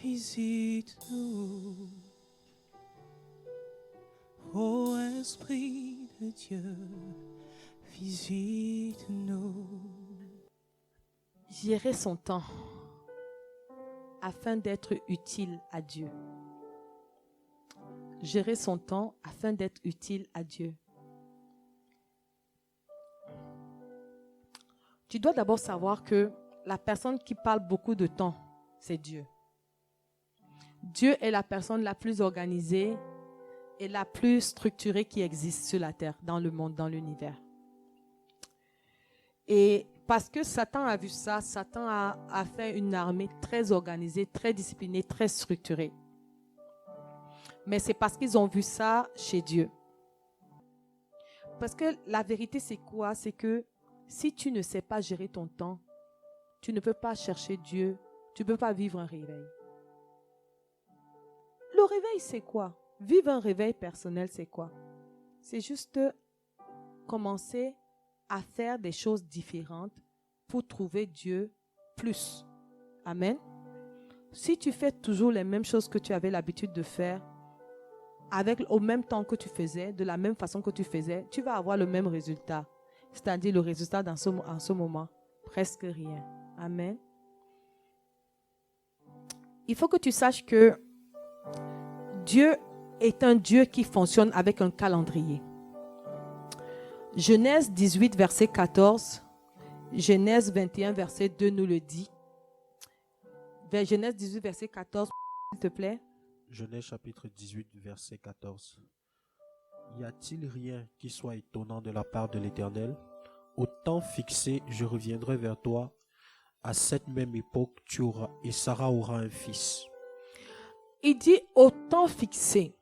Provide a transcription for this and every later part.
visite-nous. Ô Esprit de Dieu, visite-nous. Gérer son temps afin d'être utile à Dieu. Gérer son temps afin d'être utile à Dieu. Tu dois d'abord savoir que la personne qui parle beaucoup de temps, c'est Dieu. Dieu est la personne la plus organisée et la plus structurée qui existe sur la terre, dans le monde, dans l'univers. Et parce que Satan a vu ça, Satan a fait une armée très organisée, très disciplinée, très structurée. Mais c'est parce qu'ils ont vu ça chez Dieu. Parce que la vérité, c'est quoi? C'est que si tu ne sais pas gérer ton temps, tu ne peux pas chercher Dieu, tu ne peux pas vivre un réveil. Le réveil, c'est quoi? Vivre un réveil personnel, c'est quoi? C'est juste commencer à faire des choses différentes pour trouver Dieu plus. Amen. Si tu fais toujours les mêmes choses que tu avais l'habitude de faire, au même temps que tu faisais, de la même façon que tu faisais, tu vas avoir le même résultat. C'est-à-dire le résultat en ce moment, presque rien. Amen. Il faut que tu saches que Dieu est un Dieu qui fonctionne avec un calendrier. Genèse 18, verset 14, Genèse 21, verset 2 nous le dit. Genèse 18, verset 14, s'il te plaît. Genèse chapitre 18, verset 14. Y a-t-il rien qui soit étonnant de la part de l'Éternel? Au temps fixé, je reviendrai vers toi. À cette même époque, tu auras, et Sarah aura un fils. Il dit au temps fixé.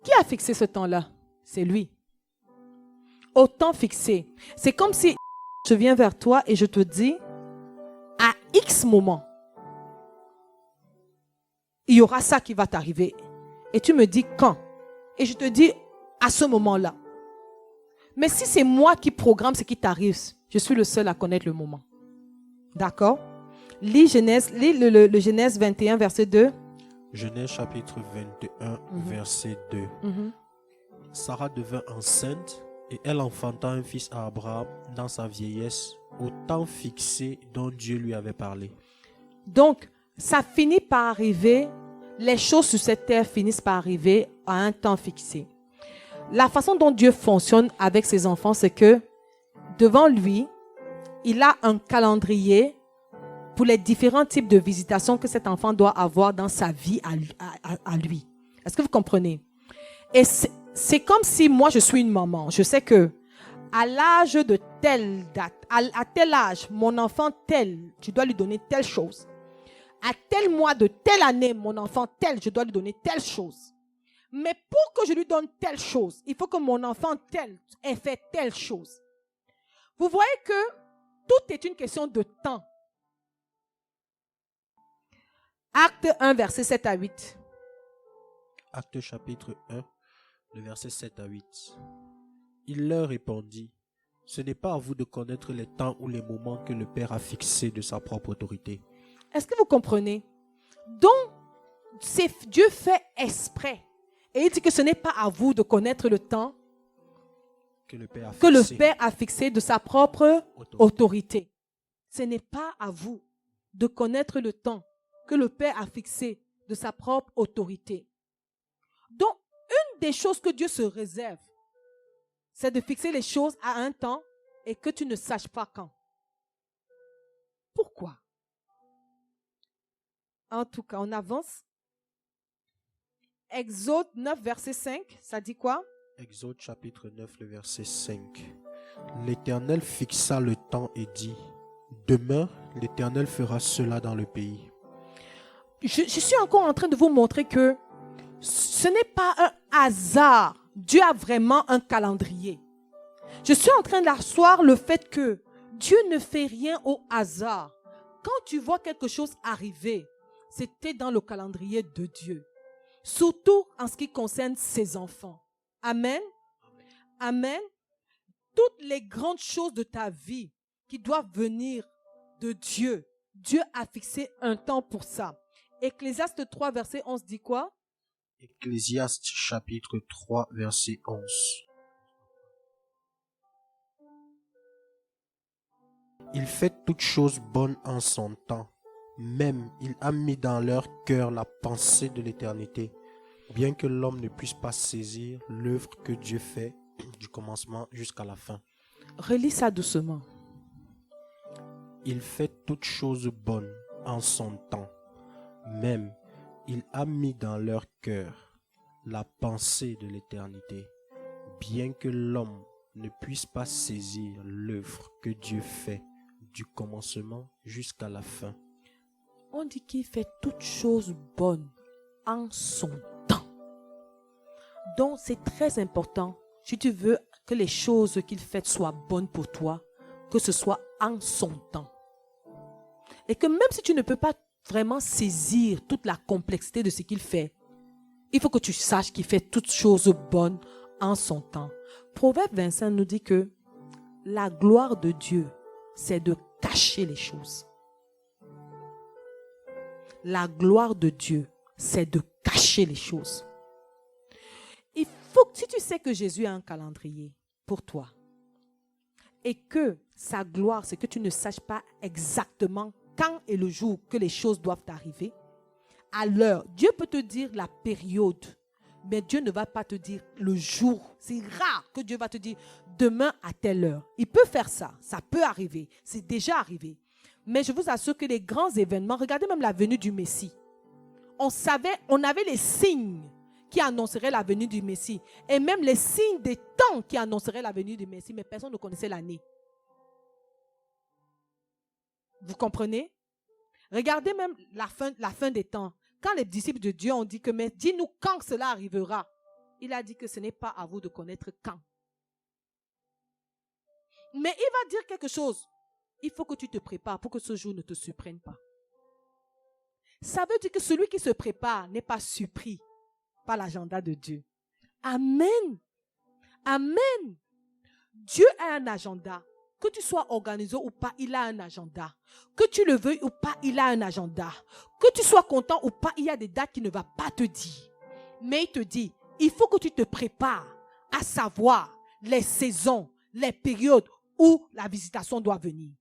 Qui a fixé ce temps-là? C'est lui. Au temps fixé. C'est comme si je viens vers toi et je te dis, à X moment, il y aura ça qui va t'arriver. Et tu me dis quand? Et je te dis à ce moment-là. Mais si c'est moi qui programme ce qui t'arrive, je suis le seul à connaître le moment. D'accord? Lis le Genèse 21, verset 2. Genèse chapitre 21, verset 2. Sarah devint enceinte et elle enfanta un fils à Abraham dans sa vieillesse, au temps fixé dont Dieu lui avait parlé. Donc, ça finit par arriver, les choses sur cette terre finissent par arriver à un temps fixé. La façon dont Dieu fonctionne avec ses enfants, c'est que devant lui, il a un calendrier pour les différents types de visitations que cet enfant doit avoir dans sa vie à lui. Est-ce que vous comprenez? Et c'est comme si moi, je suis une maman. Je sais que à l'âge de telle date, à tel âge, mon enfant tel, tu dois lui donner telle chose. À tel mois de telle année, mon enfant tel, je dois lui donner telle chose. Mais pour que je lui donne telle chose, il faut que mon enfant tel ait fait telle chose. Vous voyez que tout est une question de temps. Acte 1, verset 7 à 8. Acte chapitre 1, le verset 7 à 8. Il leur répondit, « Ce n'est pas à vous de connaître les temps ou les moments que le Père a fixés de sa propre autorité. » Est-ce que vous comprenez? Donc, Dieu fait exprès. Et il dit que ce n'est pas à vous de connaître le temps que le Père a fixé de sa propre autorité. Ce n'est pas à vous de connaître le temps que le Père a fixé de sa propre autorité. Donc, une des choses que Dieu se réserve, c'est de fixer les choses à un temps et que tu ne saches pas quand. Pourquoi? En tout cas, on avance. Exode 9, verset 5, ça dit quoi? Exode chapitre 9, le verset 5. L'Éternel fixa le temps et dit, « Demain, l'Éternel fera cela dans le pays. » Je suis encore en train de vous montrer que ce n'est pas un hasard. Dieu a vraiment un calendrier. Je suis en train d'asseoir le fait que Dieu ne fait rien au hasard. Quand tu vois quelque chose arriver, c'était dans le calendrier de Dieu. Surtout en ce qui concerne ses enfants. Amen. Amen. Toutes les grandes choses de ta vie qui doivent venir de Dieu, Dieu a fixé un temps pour ça. Ecclésiaste 3, verset 11 dit quoi? Ecclésiaste chapitre 3, verset 11. Il fait toutes choses bonnes en son temps. Même il a mis dans leur cœur la pensée de l'éternité, bien que l'homme ne puisse pas saisir l'œuvre que Dieu fait du commencement jusqu'à la fin. Relis ça doucement. Il fait toutes choses bonnes en son temps. Même il a mis dans leur cœur la pensée de l'éternité, bien que l'homme ne puisse pas saisir l'œuvre que Dieu fait du commencement jusqu'à la fin. On dit qu'il fait toutes choses bonnes en son temps. Donc, c'est très important, si tu veux que les choses qu'il fait soient bonnes pour toi, que ce soit en son temps. Et que même si tu ne peux pas vraiment saisir toute la complexité de ce qu'il fait, il faut que tu saches qu'il fait toutes choses bonnes en son temps. Proverbe 25 nous dit que la gloire de Dieu, c'est de cacher les choses. La gloire de Dieu, c'est de cacher les choses. Il faut que, si tu sais que Jésus a un calendrier pour toi et que sa gloire, c'est que tu ne saches pas exactement quand est le jour que les choses doivent arriver, à l'heure, Dieu peut te dire la période, mais Dieu ne va pas te dire le jour. C'est rare que Dieu va te dire demain à telle heure. Il peut faire ça, ça peut arriver, c'est déjà arrivé. Mais je vous assure que les grands événements, regardez même la venue du Messie. On avait les signes qui annonceraient la venue du Messie. Et même les signes des temps qui annonceraient la venue du Messie, mais personne ne connaissait l'année. Vous comprenez? Regardez même la fin des temps. Quand les disciples de Dieu ont dit que, mais dis-nous quand cela arrivera. Il a dit que ce n'est pas à vous de connaître quand. Mais il va dire quelque chose. Il faut que tu te prépares pour que ce jour ne te surprenne pas. Ça veut dire que celui qui se prépare n'est pas surpris par l'agenda de Dieu. Amen. Amen. Dieu a un agenda. Que tu sois organisé ou pas, il a un agenda. Que tu le veuilles ou pas, il a un agenda. Que tu sois content ou pas, il y a des dates qu'il ne va pas te dire. Mais il te dit, il faut que tu te prépares à savoir les saisons, les périodes où la visitation doit venir.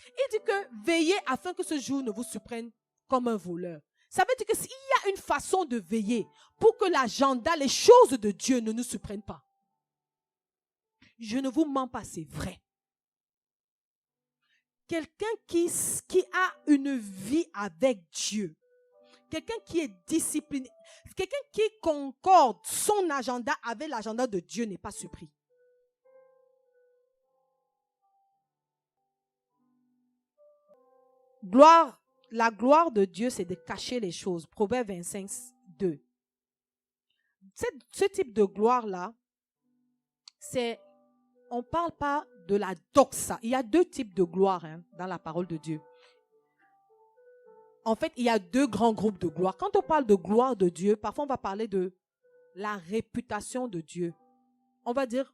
Il dit que veillez afin que ce jour ne vous surprenne comme un voleur. Ça veut dire que s'il y a une façon de veiller pour que l'agenda, les choses de Dieu ne nous surprennent pas. Je ne vous mens pas, c'est vrai. Quelqu'un qui a une vie avec Dieu, quelqu'un qui est discipliné, quelqu'un qui concorde son agenda avec l'agenda de Dieu n'est pas surpris. La gloire de Dieu, c'est de cacher les choses. Proverbe 25, 2. Ce type de gloire-là, on ne parle pas de la doxa. Il y a deux types de gloire dans la parole de Dieu. En fait, il y a deux grands groupes de gloire. Quand on parle de gloire de Dieu, parfois on va parler de la réputation de Dieu. On va dire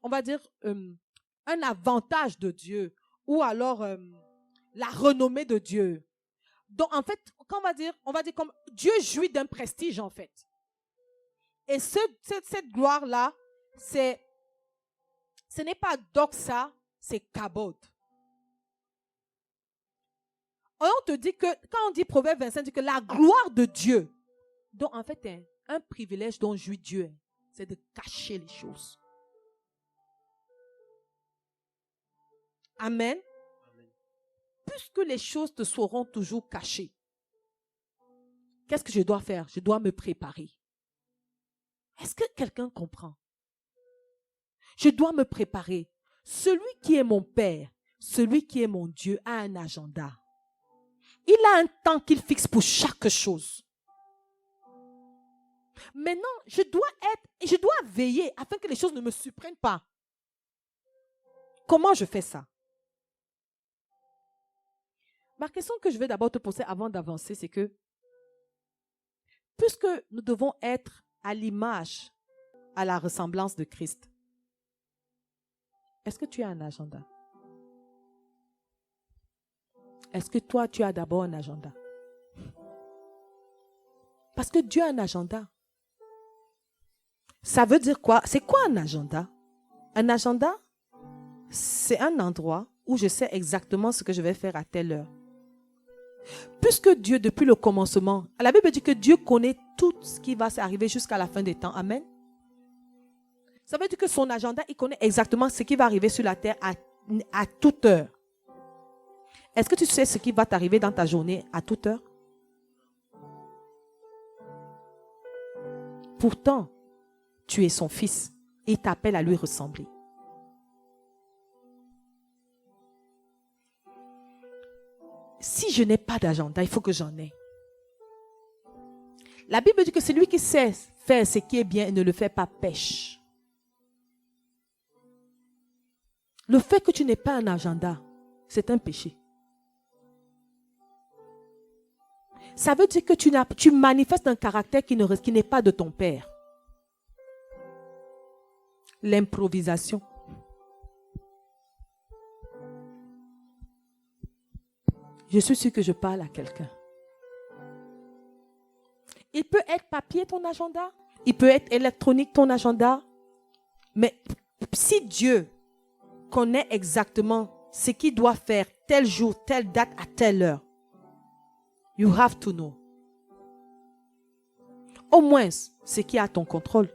un avantage de Dieu ou alors la renommée de Dieu. Donc, en fait, quand on va dire comme Dieu jouit d'un prestige, en fait. Et cette gloire-là, ce n'est pas doxa, c'est kabod. On te dit que, quand on dit Proverbe 25, on dit que la gloire de Dieu, donc en fait, un privilège dont jouit Dieu, c'est de cacher les choses. Amen. Puisque les choses te seront toujours cachées, qu'est-ce que je dois faire? Je dois me préparer. Est-ce que quelqu'un comprend? Je dois me préparer. Celui qui est mon Père, celui qui est mon Dieu a un agenda. Il a un temps qu'il fixe pour chaque chose. Maintenant, je dois veiller afin que les choses ne me surprennent pas. Comment je fais ça? Ma question que je vais d'abord te poser avant d'avancer, c'est que, puisque nous devons être à l'image, à la ressemblance de Christ, est-ce que tu as un agenda? est-ce que toi, tu as d'abord un agenda? Parce que Dieu a un agenda. Ça veut dire quoi? C'est quoi un agenda? Un agenda, c'est un endroit où je sais exactement ce que je vais faire à telle heure. Puisque Dieu, depuis le commencement, la Bible dit que Dieu connaît tout ce qui va s'arriver jusqu'à la fin des temps. Amen. Ça veut dire que son agenda, il connaît exactement ce qui va arriver sur la terre à toute heure. Est-ce que tu sais ce qui va t'arriver dans ta journée à toute heure? Pourtant, tu es son fils et il t'appelle à lui ressembler. Si je n'ai pas d'agenda, il faut que j'en ai. La Bible dit que celui qui sait faire ce qui est bien et ne le fait pas pêche. Le fait que tu n'aies pas un agenda, c'est un péché. Ça veut dire que tu manifestes un caractère qui n'est pas de ton père. L'improvisation. Je suis sûre que je parle à quelqu'un. Il peut être papier ton agenda, il peut être électronique ton agenda, mais si Dieu connaît exactement ce qu'il doit faire tel jour, telle date, à telle heure, you have to know. Au moins, ce qui est à ton contrôle.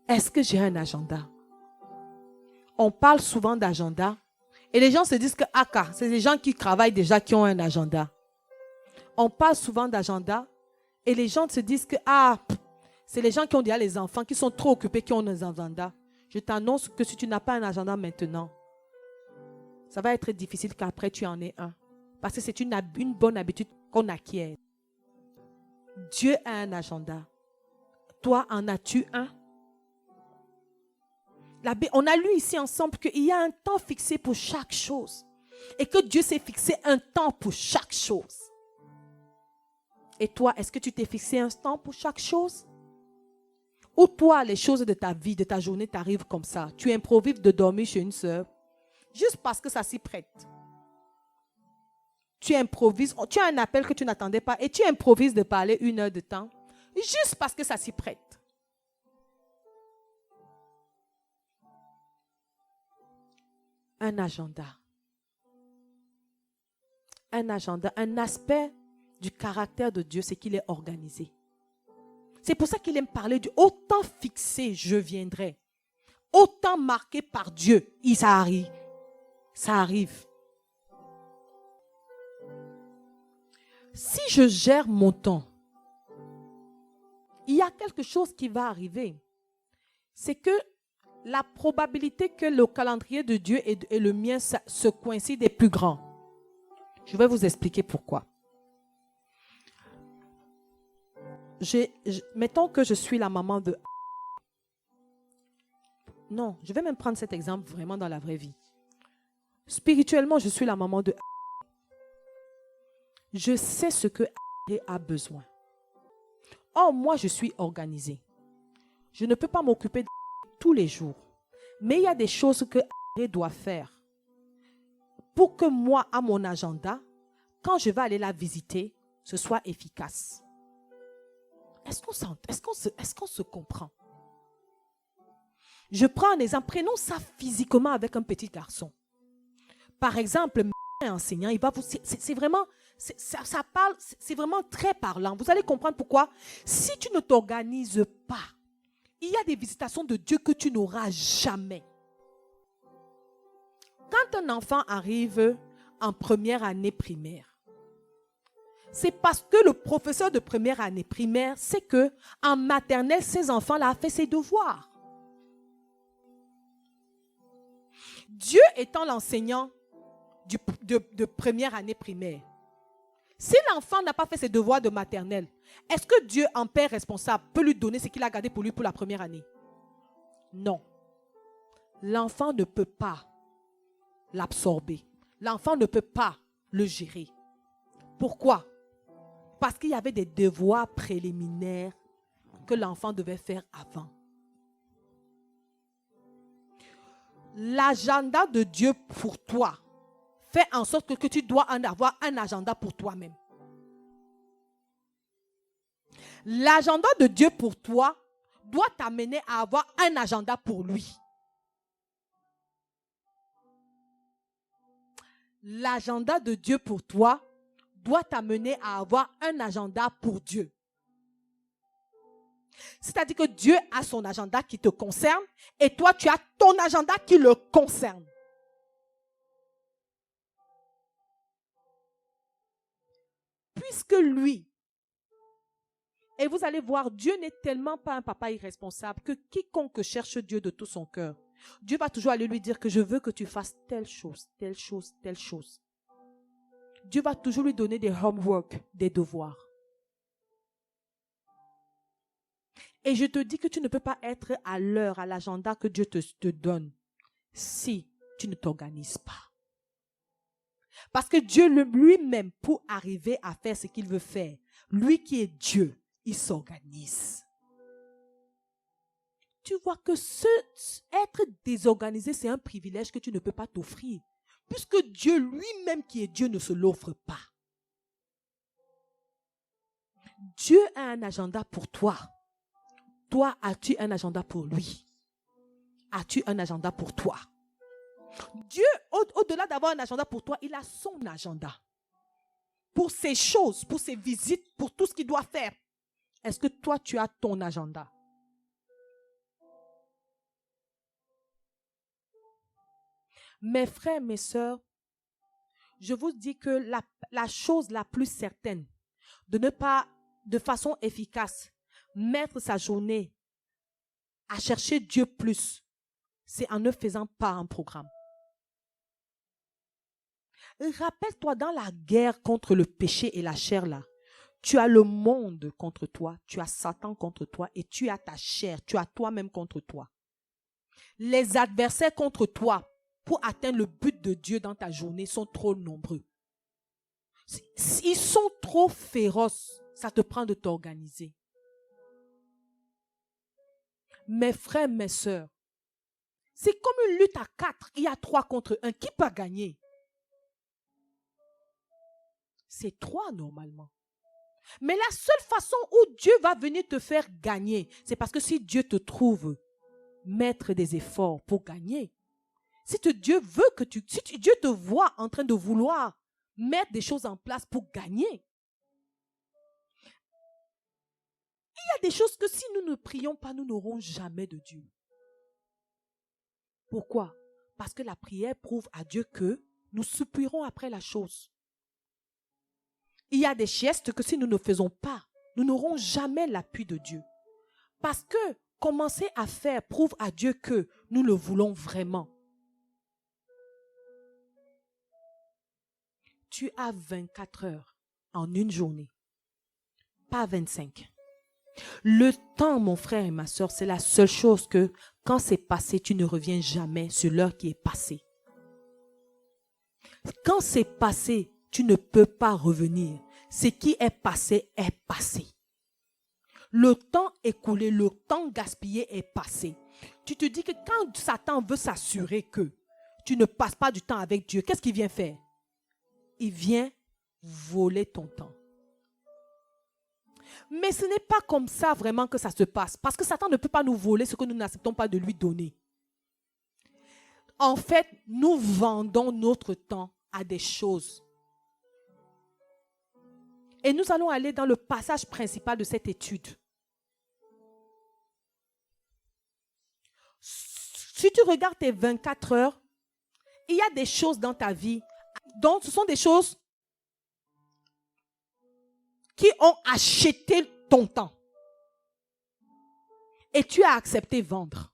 Est-ce que j'ai un agenda? On parle souvent d'agenda et les gens se disent que c'est des gens qui travaillent déjà qui ont un agenda. On parle souvent d'agenda et les gens se disent que c'est les gens qui ont déjà les enfants, qui sont trop occupés, qui ont des agendas. Je t'annonce que si tu n'as pas un agenda maintenant, ça va être difficile qu'après tu en aies un. Parce que c'est une bonne habitude qu'on acquiert. Dieu a un agenda. Toi, en as-tu un? On a lu ici ensemble qu'il y a un temps fixé pour chaque chose. Et que Dieu s'est fixé un temps pour chaque chose. Et toi, est-ce que tu t'es fixé un temps pour chaque chose? Ou toi, les choses de ta vie, de ta journée t'arrivent comme ça. Tu improvises de dormir chez une sœur. Juste parce que ça s'y prête. Tu improvises. Tu as un appel que tu n'attendais pas. Et tu improvises de parler 1 heure de temps. Juste parce que ça s'y prête. Un agenda. Un agenda, un aspect du caractère de Dieu, c'est qu'il est organisé. C'est pour ça qu'il aime parler du autant fixé, je viendrai. Autant marqué par Dieu, ça arrive. Ça arrive. Si je gère mon temps, il y a quelque chose qui va arriver. C'est que la probabilité que le calendrier de Dieu et le mien se coïncident est plus grand. Je vais vous expliquer pourquoi. Mettons que je suis la maman de... Non, je vais même prendre cet exemple vraiment dans la vraie vie. Spirituellement, je suis la maman de... Je sais ce que a besoin. Or, moi, je suis organisée. Je ne peux pas m'occuper de tous les jours. Mais il y a des choses que doit faire pour que moi, à mon agenda, quand je vais aller la visiter, ce soit efficace. Est-ce qu'on se comprend? Je prends un exemple. Prenons ça physiquement avec un petit garçon. Par exemple, un enseignant, il va vous... C'est vraiment... Ça parle, c'est vraiment très parlant. Vous allez comprendre pourquoi. Si tu ne t'organises pas, il y a des visitations de Dieu que tu n'auras jamais. Quand un enfant arrive en première année primaire, c'est parce que le professeur de première année primaire sait que en maternelle, ces enfants-là ont fait ses devoirs. Dieu étant l'enseignant de première année primaire, si l'enfant n'a pas fait ses devoirs de maternelle, est-ce que Dieu, en père responsable, peut lui donner ce qu'il a gardé pour lui pour la première année? Non. L'enfant ne peut pas l'absorber. L'enfant ne peut pas le gérer. Pourquoi? Parce qu'il y avait des devoirs préliminaires que l'enfant devait faire avant. L'agenda de Dieu pour toi fais en sorte que tu dois en avoir un agenda pour toi-même. L'agenda de Dieu pour toi doit t'amener à avoir un agenda pour lui. L'agenda de Dieu pour toi doit t'amener à avoir un agenda pour Dieu. C'est-à-dire que Dieu a son agenda qui te concerne et toi, tu as ton agenda qui le concerne. Puisque lui, et vous allez voir, Dieu n'est tellement pas un papa irresponsable que quiconque cherche Dieu de tout son cœur, Dieu va toujours aller lui dire que je veux que tu fasses telle chose, telle chose, telle chose. Dieu va toujours lui donner des homework, des devoirs. Et je te dis que tu ne peux pas être à l'heure, à l'agenda que Dieu te donne si tu ne t'organises pas. Parce que Dieu lui-même, pour arriver à faire ce qu'il veut faire, lui qui est Dieu, il s'organise. Tu vois que être désorganisé, c'est un privilège que tu ne peux pas t'offrir. Puisque Dieu lui-même qui est Dieu ne se l'offre pas. Dieu a un agenda pour toi. Toi, as-tu un agenda pour lui? As-tu un agenda pour toi? Dieu, au-delà d'avoir un agenda pour toi, il a son agenda. Pour ses choses, pour ses visites, pour tout ce qu'il doit faire. Est-ce que toi, tu as ton agenda? Mes frères, mes sœurs, je vous dis que la chose la plus certaine de ne pas, de façon efficace, mettre sa journée à chercher Dieu plus, c'est en ne faisant pas un programme. Rappelle-toi, dans la guerre contre le péché et la chair, là, tu as le monde contre toi, tu as Satan contre toi et tu as ta chair, tu as toi-même contre toi. Les adversaires contre toi pour atteindre le but de Dieu dans ta journée sont trop nombreux. Ils sont trop féroces, ça te prend de t'organiser. Mes frères, mes sœurs, c'est comme une lutte à 4, il y a 3 contre 1, qui peut gagner? C'est 3 normalement. Mais la seule façon où Dieu va venir te faire gagner, c'est parce que si Dieu te trouve mettre des efforts pour gagner, si Dieu veut que Dieu te voit en train de vouloir mettre des choses en place pour gagner, il y a des choses que si nous ne prions pas, nous n'aurons jamais de Dieu. Pourquoi? Parce que la prière prouve à Dieu que nous soupirons après la chose. Il y a des gestes que si nous ne faisons pas, nous n'aurons jamais l'appui de Dieu. Parce que commencer à faire prouve à Dieu que nous le voulons vraiment. Tu as 24 heures en une journée, pas 25. Le temps, mon frère et ma soeur, c'est la seule chose que quand c'est passé, tu ne reviens jamais sur l'heure qui est passée. Quand c'est passé, tu ne peux pas revenir. Ce qui est passé est passé. Le temps écoulé, le temps gaspillé est passé. Tu te dis que quand Satan veut s'assurer que tu ne passes pas du temps avec Dieu, qu'est-ce qu'il vient faire? Il vient voler ton temps. Mais ce n'est pas comme ça vraiment que ça se passe. Parce que Satan ne peut pas nous voler ce que nous n'acceptons pas de lui donner. En fait, nous vendons notre temps à des choses. Et nous allons aller dans le passage principal de cette étude. Si tu regardes tes 24 heures, il y a des choses dans ta vie, donc ce sont des choses qui ont acheté ton temps. Et tu as accepté vendre.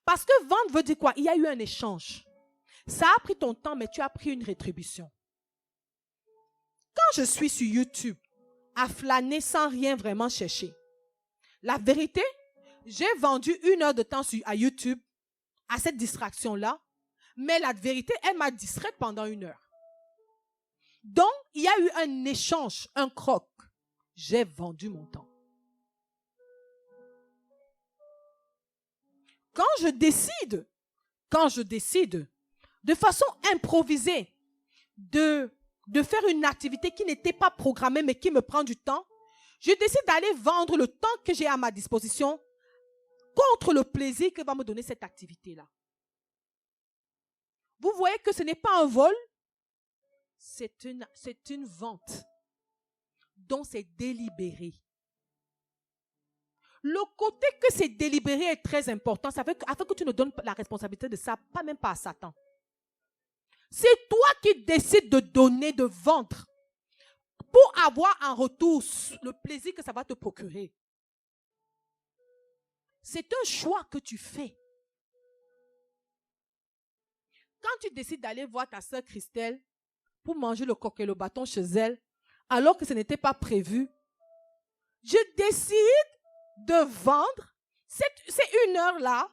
Parce que vendre veut dire quoi? Il y a eu un échange. Ça a pris ton temps, mais tu as pris une rétribution. Quand je suis sur YouTube, à flâner sans rien vraiment chercher, la vérité, j'ai vendu 1 heure de temps à YouTube à cette distraction-là, mais la vérité, elle m'a distraite pendant 1 heure. Donc, il y a eu un échange, un croc. J'ai vendu mon temps. Quand je décide de façon improvisée, de faire une activité qui n'était pas programmée, mais qui me prend du temps, je décide d'aller vendre le temps que j'ai à ma disposition contre le plaisir que va me donner cette activité-là. Vous voyez que ce n'est pas un vol, c'est une vente dont c'est délibéré. Le côté que c'est délibéré est très important. Ça fait afin que tu ne donnes la responsabilité de ça, pas même pas à Satan. C'est toi qui décides de donner, de vendre, pour avoir en retour le plaisir que ça va te procurer. C'est un choix que tu fais. Quand tu décides d'aller voir ta sœur Christelle pour manger le coq et le bâton chez elle, alors que ce n'était pas prévu, je décide de vendre ces 1 heure-là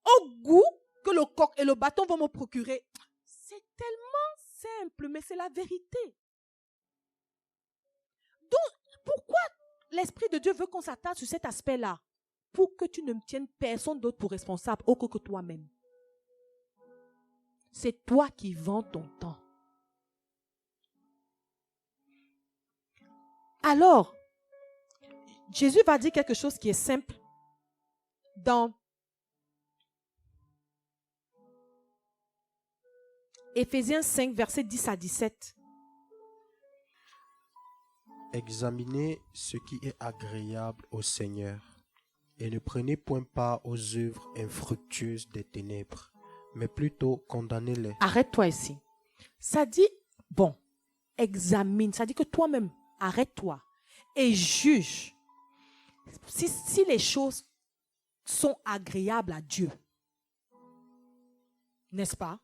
au goût que le coq et le bâton vont me procurer. C'est tellement simple, mais c'est la vérité. Donc, pourquoi l'Esprit de Dieu veut qu'on s'attarde sur cet aspect-là? Pour que tu ne tiennes personne d'autre pour responsable, autre que toi-même. C'est toi qui vends ton temps. Alors, Jésus va dire quelque chose qui est simple dans Éphésiens 5, versets 10 à 17. Examinez ce qui est agréable au Seigneur et ne prenez point part aux œuvres infructueuses des ténèbres, mais plutôt condamnez-les. Arrête-toi ici. Ça dit, bon, examine. Ça dit que toi-même, arrête-toi et juge si les choses sont agréables à Dieu. N'est-ce pas?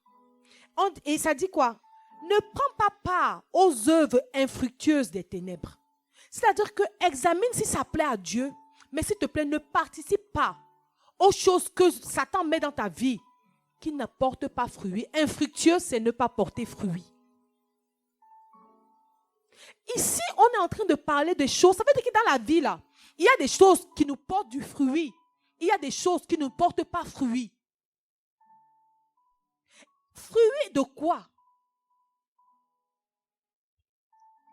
Et ça dit quoi? Ne prends pas part aux œuvres infructueuses des ténèbres. C'est-à-dire que examine si ça plaît à Dieu, mais s'il te plaît, ne participe pas aux choses que Satan met dans ta vie qui ne portent pas fruit. Infructueux, c'est ne pas porter fruit. Ici, on est en train de parler de choses. Ça veut dire que dans la vie, là, il y a des choses qui nous portent du fruit. Il y a des choses qui ne portent pas fruit. Fruit de quoi?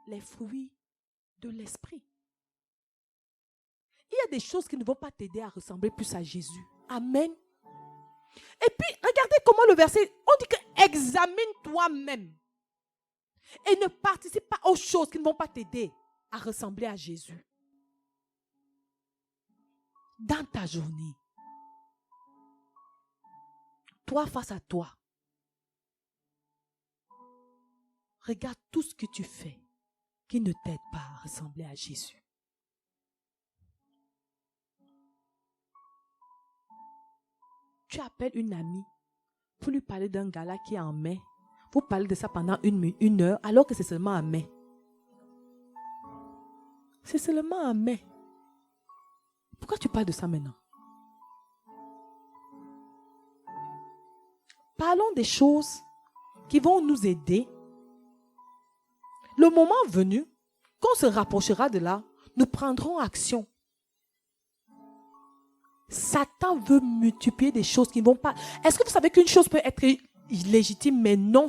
Les fruits de l'esprit. Il y a des choses qui ne vont pas t'aider à ressembler plus à Jésus. Amen. Et puis, regardez comment le verset, on dit que examine toi-même. Et ne participe pas aux choses qui ne vont pas t'aider à ressembler à Jésus. Dans ta journée, toi face à toi, regarde tout ce que tu fais qui ne t'aide pas à ressembler à Jésus. Tu appelles une amie pour lui parler d'un gars-là qui est en mai. Vous parlez de ça pendant une heure alors que c'est seulement en mai. C'est seulement en mai. Pourquoi tu parles de ça maintenant? Parlons des choses qui vont nous aider. Le moment venu, quand on se rapprochera de là, nous prendrons action. Satan veut multiplier des choses qui ne vont pas... Est-ce que vous savez qu'une chose peut être légitime mais non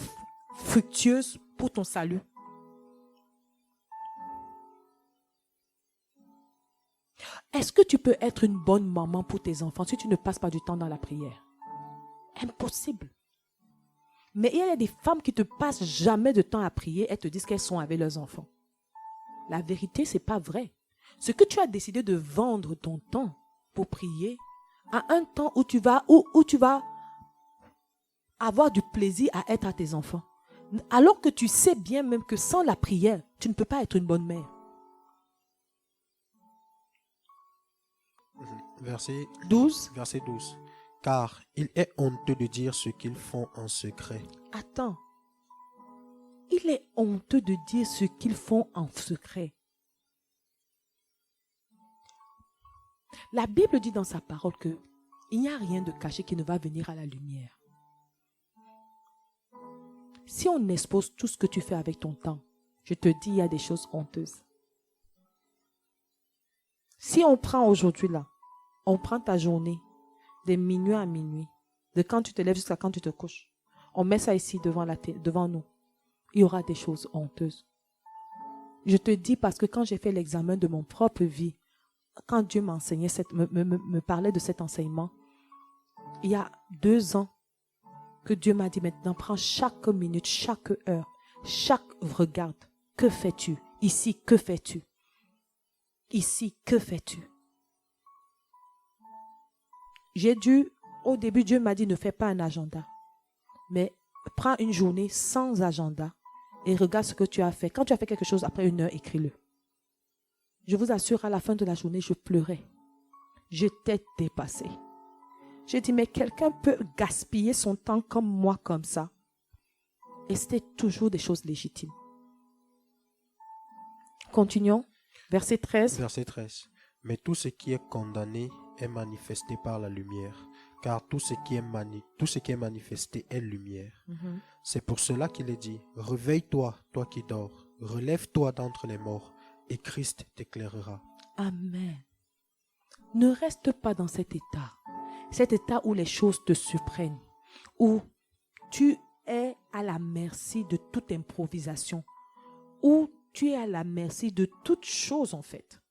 fructueuse pour ton salut? Est-ce que tu peux être une bonne maman pour tes enfants si tu ne passes pas du temps dans la prière? Impossible. Mais il y a des femmes qui ne te passent jamais de temps à prier et te disent qu'elles sont avec leurs enfants. La vérité, ce n'est pas vrai. Ce que tu as décidé de vendre ton temps pour prier à un temps où tu vas avoir du plaisir à être à tes enfants. Alors que tu sais bien même que sans la prière, tu ne peux pas être une bonne mère. Verset 12. Verset 12. Car il est honteux de dire ce qu'ils font en secret. Attends. Il est honteux de dire ce qu'ils font en secret. La Bible dit dans sa parole que il n'y a rien de caché qui ne va venir à la lumière. Si on expose tout ce que tu fais avec ton temps, je te dis, il y a des choses honteuses. Si on prend aujourd'hui là, on prend ta journée de minuit à minuit, de quand tu te lèves jusqu'à quand tu te couches. On met ça ici devant nous. Il y aura des choses honteuses. Je te dis parce que quand j'ai fait l'examen de mon propre vie, quand Dieu m'enseignait, me parlait de cet enseignement, il y a 2 ans, que Dieu m'a dit maintenant, prends chaque minute, chaque heure, chaque regard. Que fais-tu? Ici, que fais-tu? Ici, que fais-tu? Au début, Dieu m'a dit, ne fais pas un agenda. Mais prends une journée sans agenda et regarde ce que tu as fait. Quand tu as fait quelque chose, après 1 heure, écris-le. Je vous assure, à la fin de la journée, je pleurais. J'étais dépassée. J'ai dit, mais quelqu'un peut gaspiller son temps comme moi, comme ça. Et c'était toujours des choses légitimes. Continuons. Verset 13. Verset 13. Mais tout ce qui est condamné est manifesté par la lumière, car tout ce qui est manifesté est lumière. C'est pour cela qu'il est dit, réveille-toi, toi qui dors, relève-toi d'entre les morts, et Christ t'éclairera. Amen. Ne reste pas dans cet état où les choses te surprennent, où tu es à la merci de toute improvisation, où tu es à la merci de toute chose en fait,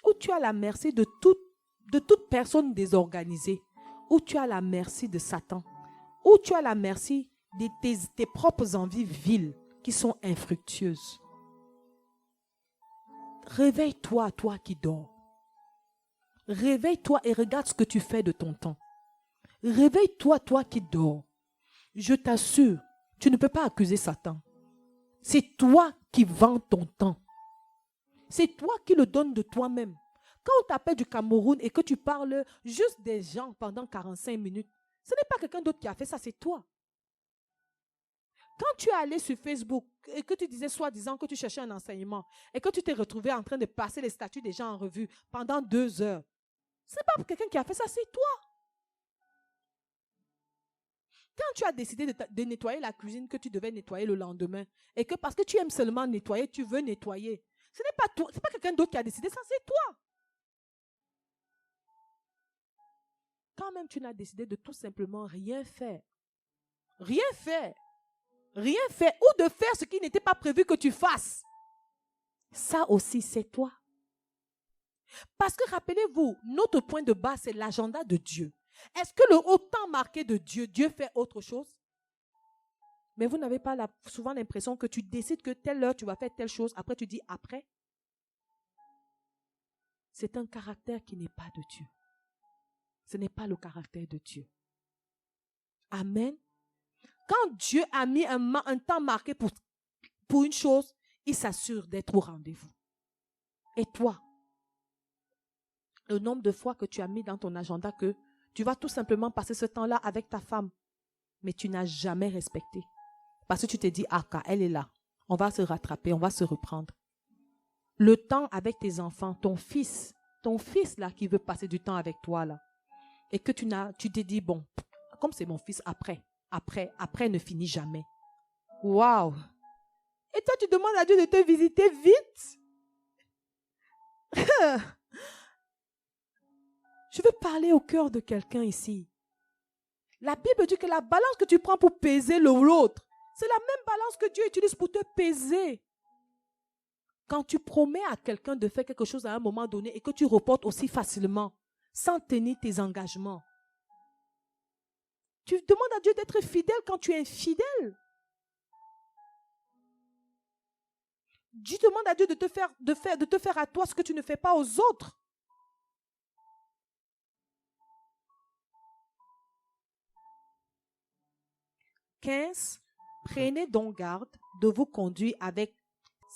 où tu es à la merci de toute personne désorganisée, où tu es à la merci de Satan, où tu es à la merci de tes propres envies viles qui sont infructueuses. Réveille-toi, toi qui dors. Réveille-toi et regarde ce que tu fais de ton temps. Réveille-toi, toi qui dors. Je t'assure, tu ne peux pas accuser Satan. C'est toi qui vends ton temps. C'est toi qui le donnes de toi-même. Quand on t'appelle du Cameroun et que tu parles juste des gens pendant 45 minutes, ce n'est pas quelqu'un d'autre qui a fait ça, c'est toi. Quand tu es allé sur Facebook et que tu disais soi-disant que tu cherchais un enseignement et que tu t'es retrouvé en train de passer les statuts des gens en revue pendant 2 heures, ce n'est pas quelqu'un qui a fait ça, c'est toi. Quand tu as décidé de nettoyer la cuisine que tu devais nettoyer le lendemain et que parce que tu aimes seulement nettoyer, tu veux nettoyer, ce n'est pas toi, ce n'est pas quelqu'un d'autre qui a décidé ça, c'est toi. Quand même tu n'as décidé de tout simplement rien faire, rien faire, rien faire ou de faire ce qui n'était pas prévu que tu fasses, ça aussi c'est toi. Parce que rappelez-vous, notre point de base c'est l'agenda de Dieu. Est-ce que le haut temps marqué de Dieu, Dieu fait autre chose? Mais vous n'avez pas souvent l'impression que tu décides que telle heure tu vas faire telle chose, après tu dis après. C'est un caractère qui n'est pas de Dieu. Ce n'est pas le caractère de Dieu. Amen. Quand Dieu a mis un temps marqué pour une chose, il s'assure d'être au rendez-vous. Et toi, le nombre de fois que tu as mis dans ton agenda que tu vas tout simplement passer ce temps-là avec ta femme, mais tu n'as jamais respecté. Parce que tu t'es dit, ah, elle est là. On va se rattraper, on va se reprendre. Le temps avec tes enfants, ton fils là qui veut passer du temps avec toi là, et que tu t'es dit, bon, comme c'est mon fils, après ne finit jamais. Waouh! Et toi, tu demandes à Dieu de te visiter vite. Je veux parler au cœur de quelqu'un ici. La Bible dit que la balance que tu prends pour peser l'autre, c'est la même balance que Dieu utilise pour te peser. Quand tu promets à quelqu'un de faire quelque chose à un moment donné et que tu reportes aussi facilement, sans tenir tes engagements, tu demandes à Dieu d'être fidèle quand tu es infidèle. Dieu demande à Dieu de te faire à toi ce que tu ne fais pas aux autres. « 15. Prenez donc garde de vous conduire avec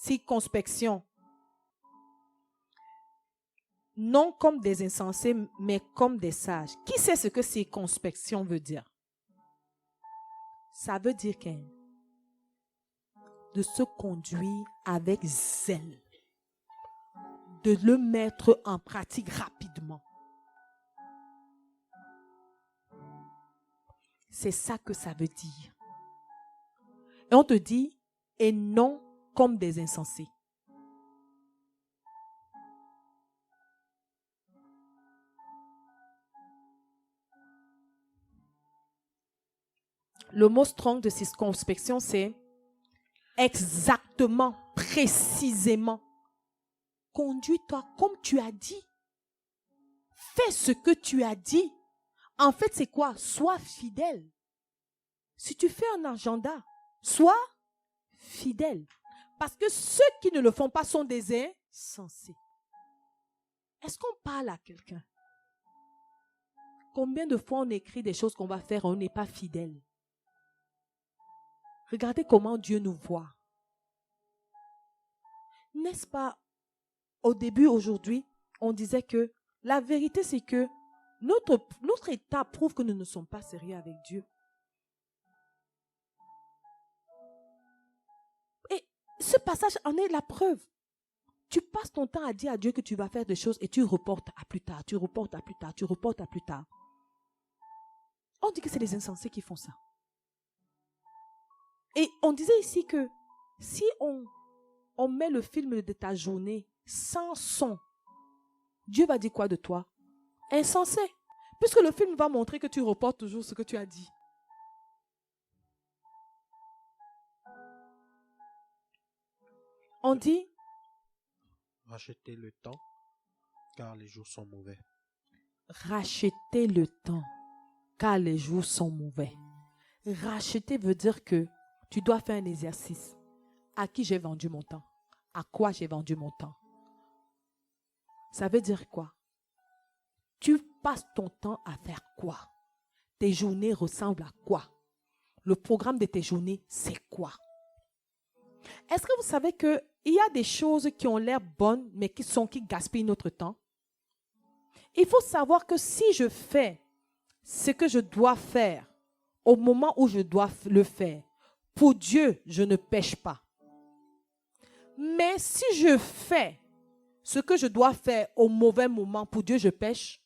circonspection, non comme des insensés, mais comme des sages. » Qui sait ce que circonspection veut dire? Ça veut dire de se conduire avec zèle, de le mettre en pratique rapidement. C'est ça que ça veut dire. Et on te dit, et non comme des insensés. Le mot strong de circonspection, c'est exactement, précisément. Conduis-toi comme tu as dit. Fais ce que tu as dit. En fait, c'est quoi? Sois fidèle. Si tu fais un agenda, sois fidèle. Parce que ceux qui ne le font pas sont des insensés. Est-ce qu'on parle à quelqu'un? Combien de fois on écrit des choses qu'on va faire et on n'est pas fidèle? Regardez comment Dieu nous voit. N'est-ce pas, au début, aujourd'hui, on disait que la vérité, c'est que notre état prouve que nous ne sommes pas sérieux avec Dieu. Et ce passage en est la preuve. Tu passes ton temps à dire à Dieu que tu vas faire des choses et tu reportes à plus tard, tu reportes à plus tard, tu reportes à plus tard. On dit que c'est les insensés qui font ça. Et on disait ici que si on met le film de ta journée sans son, Dieu va dire quoi de toi? Insensé. Puisque le film va montrer que tu reportes toujours ce que tu as dit. On dit, Rachetez le temps, car les jours sont mauvais. racheter le temps, car les jours sont mauvais. Racheter veut dire que tu dois faire un exercice. À qui j'ai vendu mon temps? À quoi j'ai vendu mon temps? Ça veut dire quoi? Tu passes ton temps à faire quoi? Tes journées ressemblent à quoi? Le programme de tes journées, c'est quoi? Est-ce que vous savez qu'il y a des choses qui ont l'air bonnes, mais qui gaspillent notre temps? Il faut savoir que si je fais ce que je dois faire au moment où je dois le faire, pour Dieu, je ne pêche pas. Mais si je fais ce que je dois faire au mauvais moment, pour Dieu, je pêche.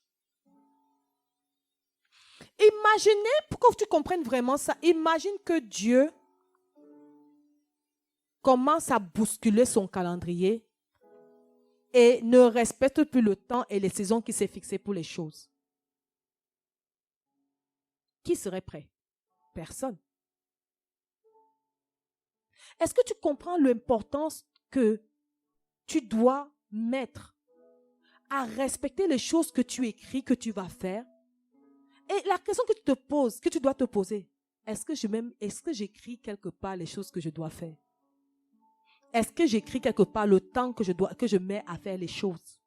Imaginez, pour que tu comprennes vraiment ça, imagine que Dieu commence à bousculer son calendrier et ne respecte plus le temps et les saisons qu'il s'est fixées pour les choses. Qui serait prêt? Personne. Est-ce que tu comprends l'importance que tu dois mettre à respecter les choses que tu écris, que tu vas faire? Et la question que tu te poses, que tu dois te poser, est-ce que j'écris quelque part les choses que je dois faire? Est-ce que j'écris quelque part le temps que je mets à faire les choses?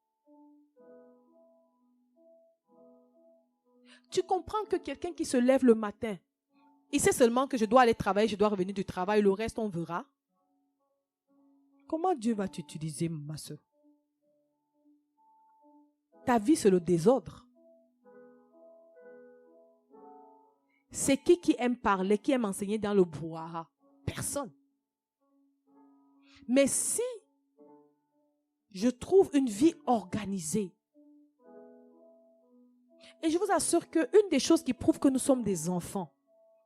Tu comprends que quelqu'un qui se lève le matin, il sait seulement que je dois aller travailler, je dois revenir du travail, le reste on verra. Comment Dieu va t'utiliser, ma soeur? Ta vie, c'est le désordre. C'est qui aime parler, qui aime enseigner dans le brouhaha? Personne. Mais si je trouve une vie organisée, et je vous assure qu'une des choses qui prouve que nous sommes des enfants,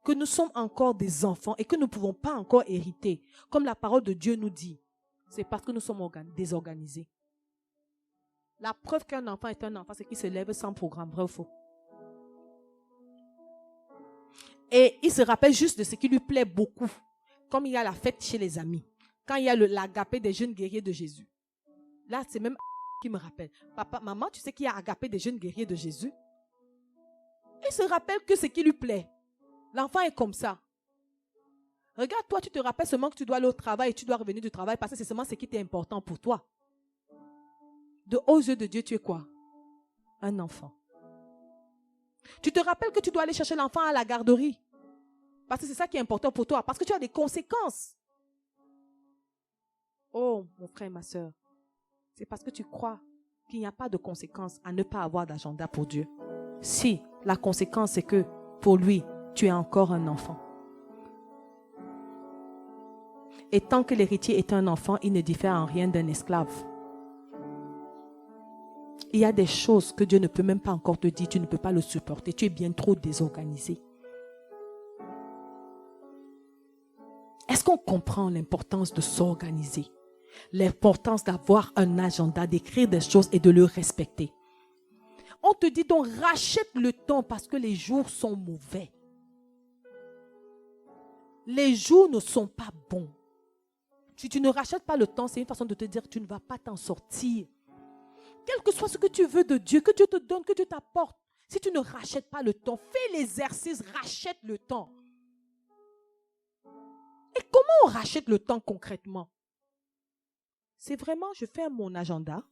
que nous sommes encore des enfants et que nous ne pouvons pas encore hériter, comme la parole de Dieu nous dit, c'est parce que nous sommes désorganisés. La preuve qu'un enfant est un enfant, c'est qu'il se lève sans programme, vrai ou faux? Et il se rappelle juste de ce qui lui plaît beaucoup. Comme il y a la fête chez les amis. Quand il y a l'agapé des jeunes guerriers de Jésus. Là, c'est même qui me rappelle. Papa, maman, tu sais qu'il y a agapé des jeunes guerriers de Jésus? Il se rappelle que ce qui lui plaît. L'enfant est comme ça. Regarde, toi, tu te rappelles seulement que tu dois aller au travail et tu dois revenir du travail parce que c'est seulement ce qui est important pour toi. Aux yeux de Dieu, tu es quoi? Un enfant. Tu te rappelles que tu dois aller chercher l'enfant à la garderie. Parce que c'est ça qui est important pour toi. Parce que tu as des conséquences. Oh, mon frère et ma soeur. C'est parce que tu crois qu'il n'y a pas de conséquences à ne pas avoir d'agenda pour Dieu. Si, la conséquence c'est que pour lui, tu es encore un enfant. Et tant que l'héritier est un enfant, il ne diffère en rien d'un esclave. Il y a des choses que Dieu ne peut même pas encore te dire, tu ne peux pas le supporter, tu es bien trop désorganisé. Est-ce qu'on comprend l'importance de s'organiser? L'importance d'avoir un agenda, d'écrire des choses et de le respecter. On te dit donc rachète le temps parce que les jours sont mauvais. Les jours ne sont pas bons. Si tu ne rachètes pas le temps, c'est une façon de te dire que tu ne vas pas t'en sortir. Quel que soit ce que tu veux de Dieu, que Dieu te donne, que Dieu t'apporte, si tu ne rachètes pas le temps, fais l'exercice, rachète le temps. Et comment on rachète le temps concrètement? C'est vraiment, je fais mon agenda,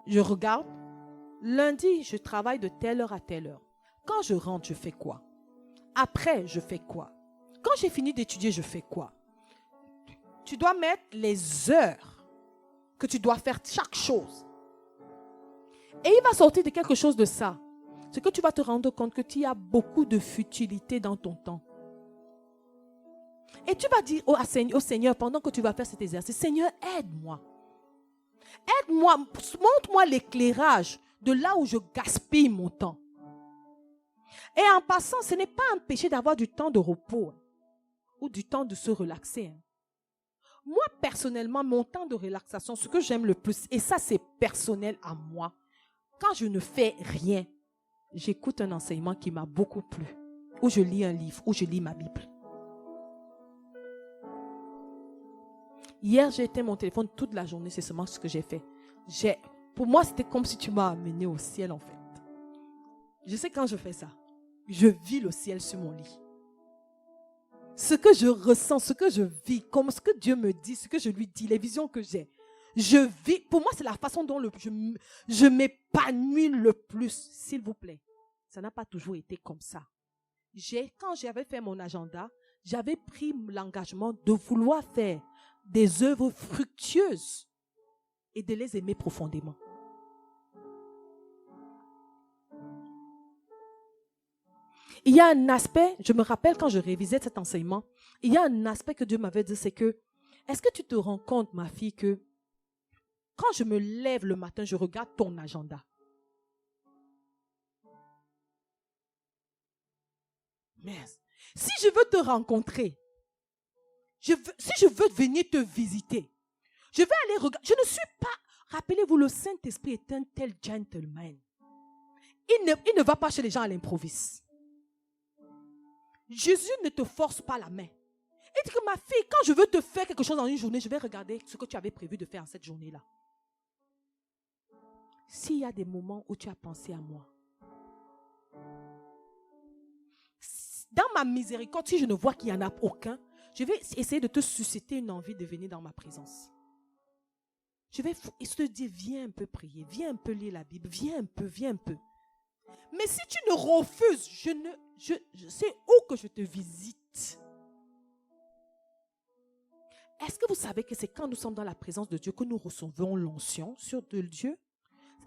je regarde, lundi, je travaille de telle heure à telle heure. Quand je rentre, je fais quoi? Après, je fais quoi? Quand j'ai fini d'étudier, je fais quoi? Tu dois mettre les heures que tu dois faire chaque chose. Et il va sortir de quelque chose de ça. C'est que tu vas te rendre compte que tu as beaucoup de futilité dans ton temps. Et tu vas dire au Seigneur, pendant que tu vas faire cet exercice, Seigneur, aide-moi. Aide-moi, montre-moi l'éclairage de là où je gaspille mon temps. Et en passant, ce n'est pas un péché d'avoir du temps de repos ou du temps de se relaxer. Moi, personnellement, mon temps de relaxation, ce que j'aime le plus, et ça c'est personnel à moi, quand je ne fais rien, j'écoute un enseignement qui m'a beaucoup plu, ou je lis un livre, ou je lis ma Bible. Hier, j'ai éteint mon téléphone toute la journée, c'est seulement ce que j'ai fait. Pour moi, c'était comme si tu m'as amené au ciel en fait. Je sais quand je fais ça, je vis le ciel sur mon lit. Ce que je ressens, ce que je vis, comme ce que Dieu me dit, ce que je lui dis, les visions que j'ai, je vis. Pour moi, c'est la façon dont je m'épanouis le plus. S'il vous plaît, ça n'a pas toujours été comme ça. Quand j'avais fait mon agenda, j'avais pris l'engagement de vouloir faire des œuvres fructueuses et de les aimer profondément. Il y a un aspect, je me rappelle quand je révisais cet enseignement, il y a un aspect que Dieu m'avait dit, c'est que, est-ce que tu te rends compte, ma fille, que quand je me lève le matin, je regarde ton agenda. Mais si je veux te rencontrer, si je veux venir te visiter, je vais aller regarder. Je ne suis pas, rappelez-vous, le Saint-Esprit est un tel gentleman. Il ne va pas chez les gens à l'improviste. Jésus ne te force pas la main. Il dit que ma fille, quand je veux te faire quelque chose dans une journée, je vais regarder ce que tu avais prévu de faire en cette journée-là. S'il y a des moments où tu as pensé à moi, dans ma miséricorde, si je ne vois qu'il n'y en a aucun, je vais essayer de te susciter une envie de venir dans ma présence. Je vais te dire, viens un peu prier, viens un peu lire la Bible, viens un peu. Mais si tu ne refuses, je sais où que je te visite. Est-ce que vous savez que c'est quand nous sommes dans la présence de Dieu que nous recevons l'onction sur de Dieu?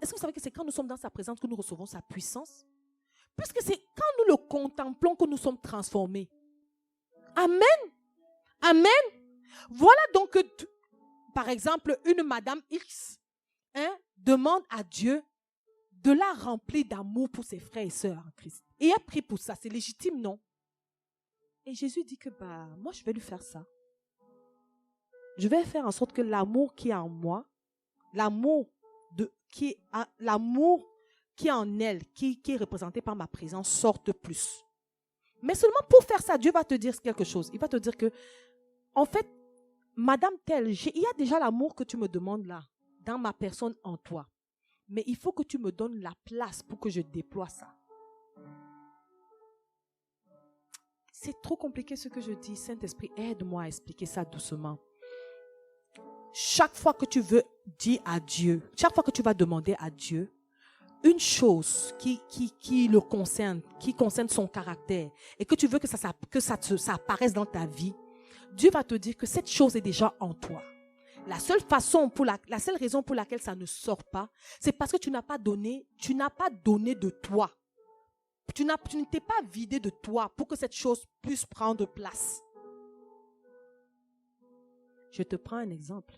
Est-ce que vous savez que c'est quand nous sommes dans sa présence que nous recevons sa puissance? Puisque c'est quand nous le contemplons que nous sommes transformés. Amen. Amen. Voilà donc que, par exemple, une Madame X demande à Dieu de la remplir d'amour pour ses frères et sœurs en Christ. Et elle prie pour ça. C'est légitime, non? Et Jésus dit que moi, je vais lui faire ça. Je vais faire en sorte que l'amour qui est en moi, l'amour qui est en elle, qui est représenté par ma présence, sorte plus. Mais seulement pour faire ça, Dieu va te dire quelque chose. Il va te dire que, en fait, Madame telle, il y a déjà l'amour que tu me demandes là, dans ma personne en toi. Mais il faut que tu me donnes la place pour que je déploie ça. C'est trop compliqué ce que je dis. Saint-Esprit, aide-moi à expliquer ça doucement. Chaque fois que tu veux dire à Dieu, chaque fois que tu vas demander à Dieu une chose qui le concerne, qui concerne son caractère, et que tu veux que ça apparaisse dans ta vie, Dieu va te dire que cette chose est déjà en toi. La seule raison pour laquelle ça ne sort pas, c'est parce que tu n'as pas donné de toi. Tu ne t'es pas vidé de toi pour que cette chose puisse prendre place. Je te prends un exemple.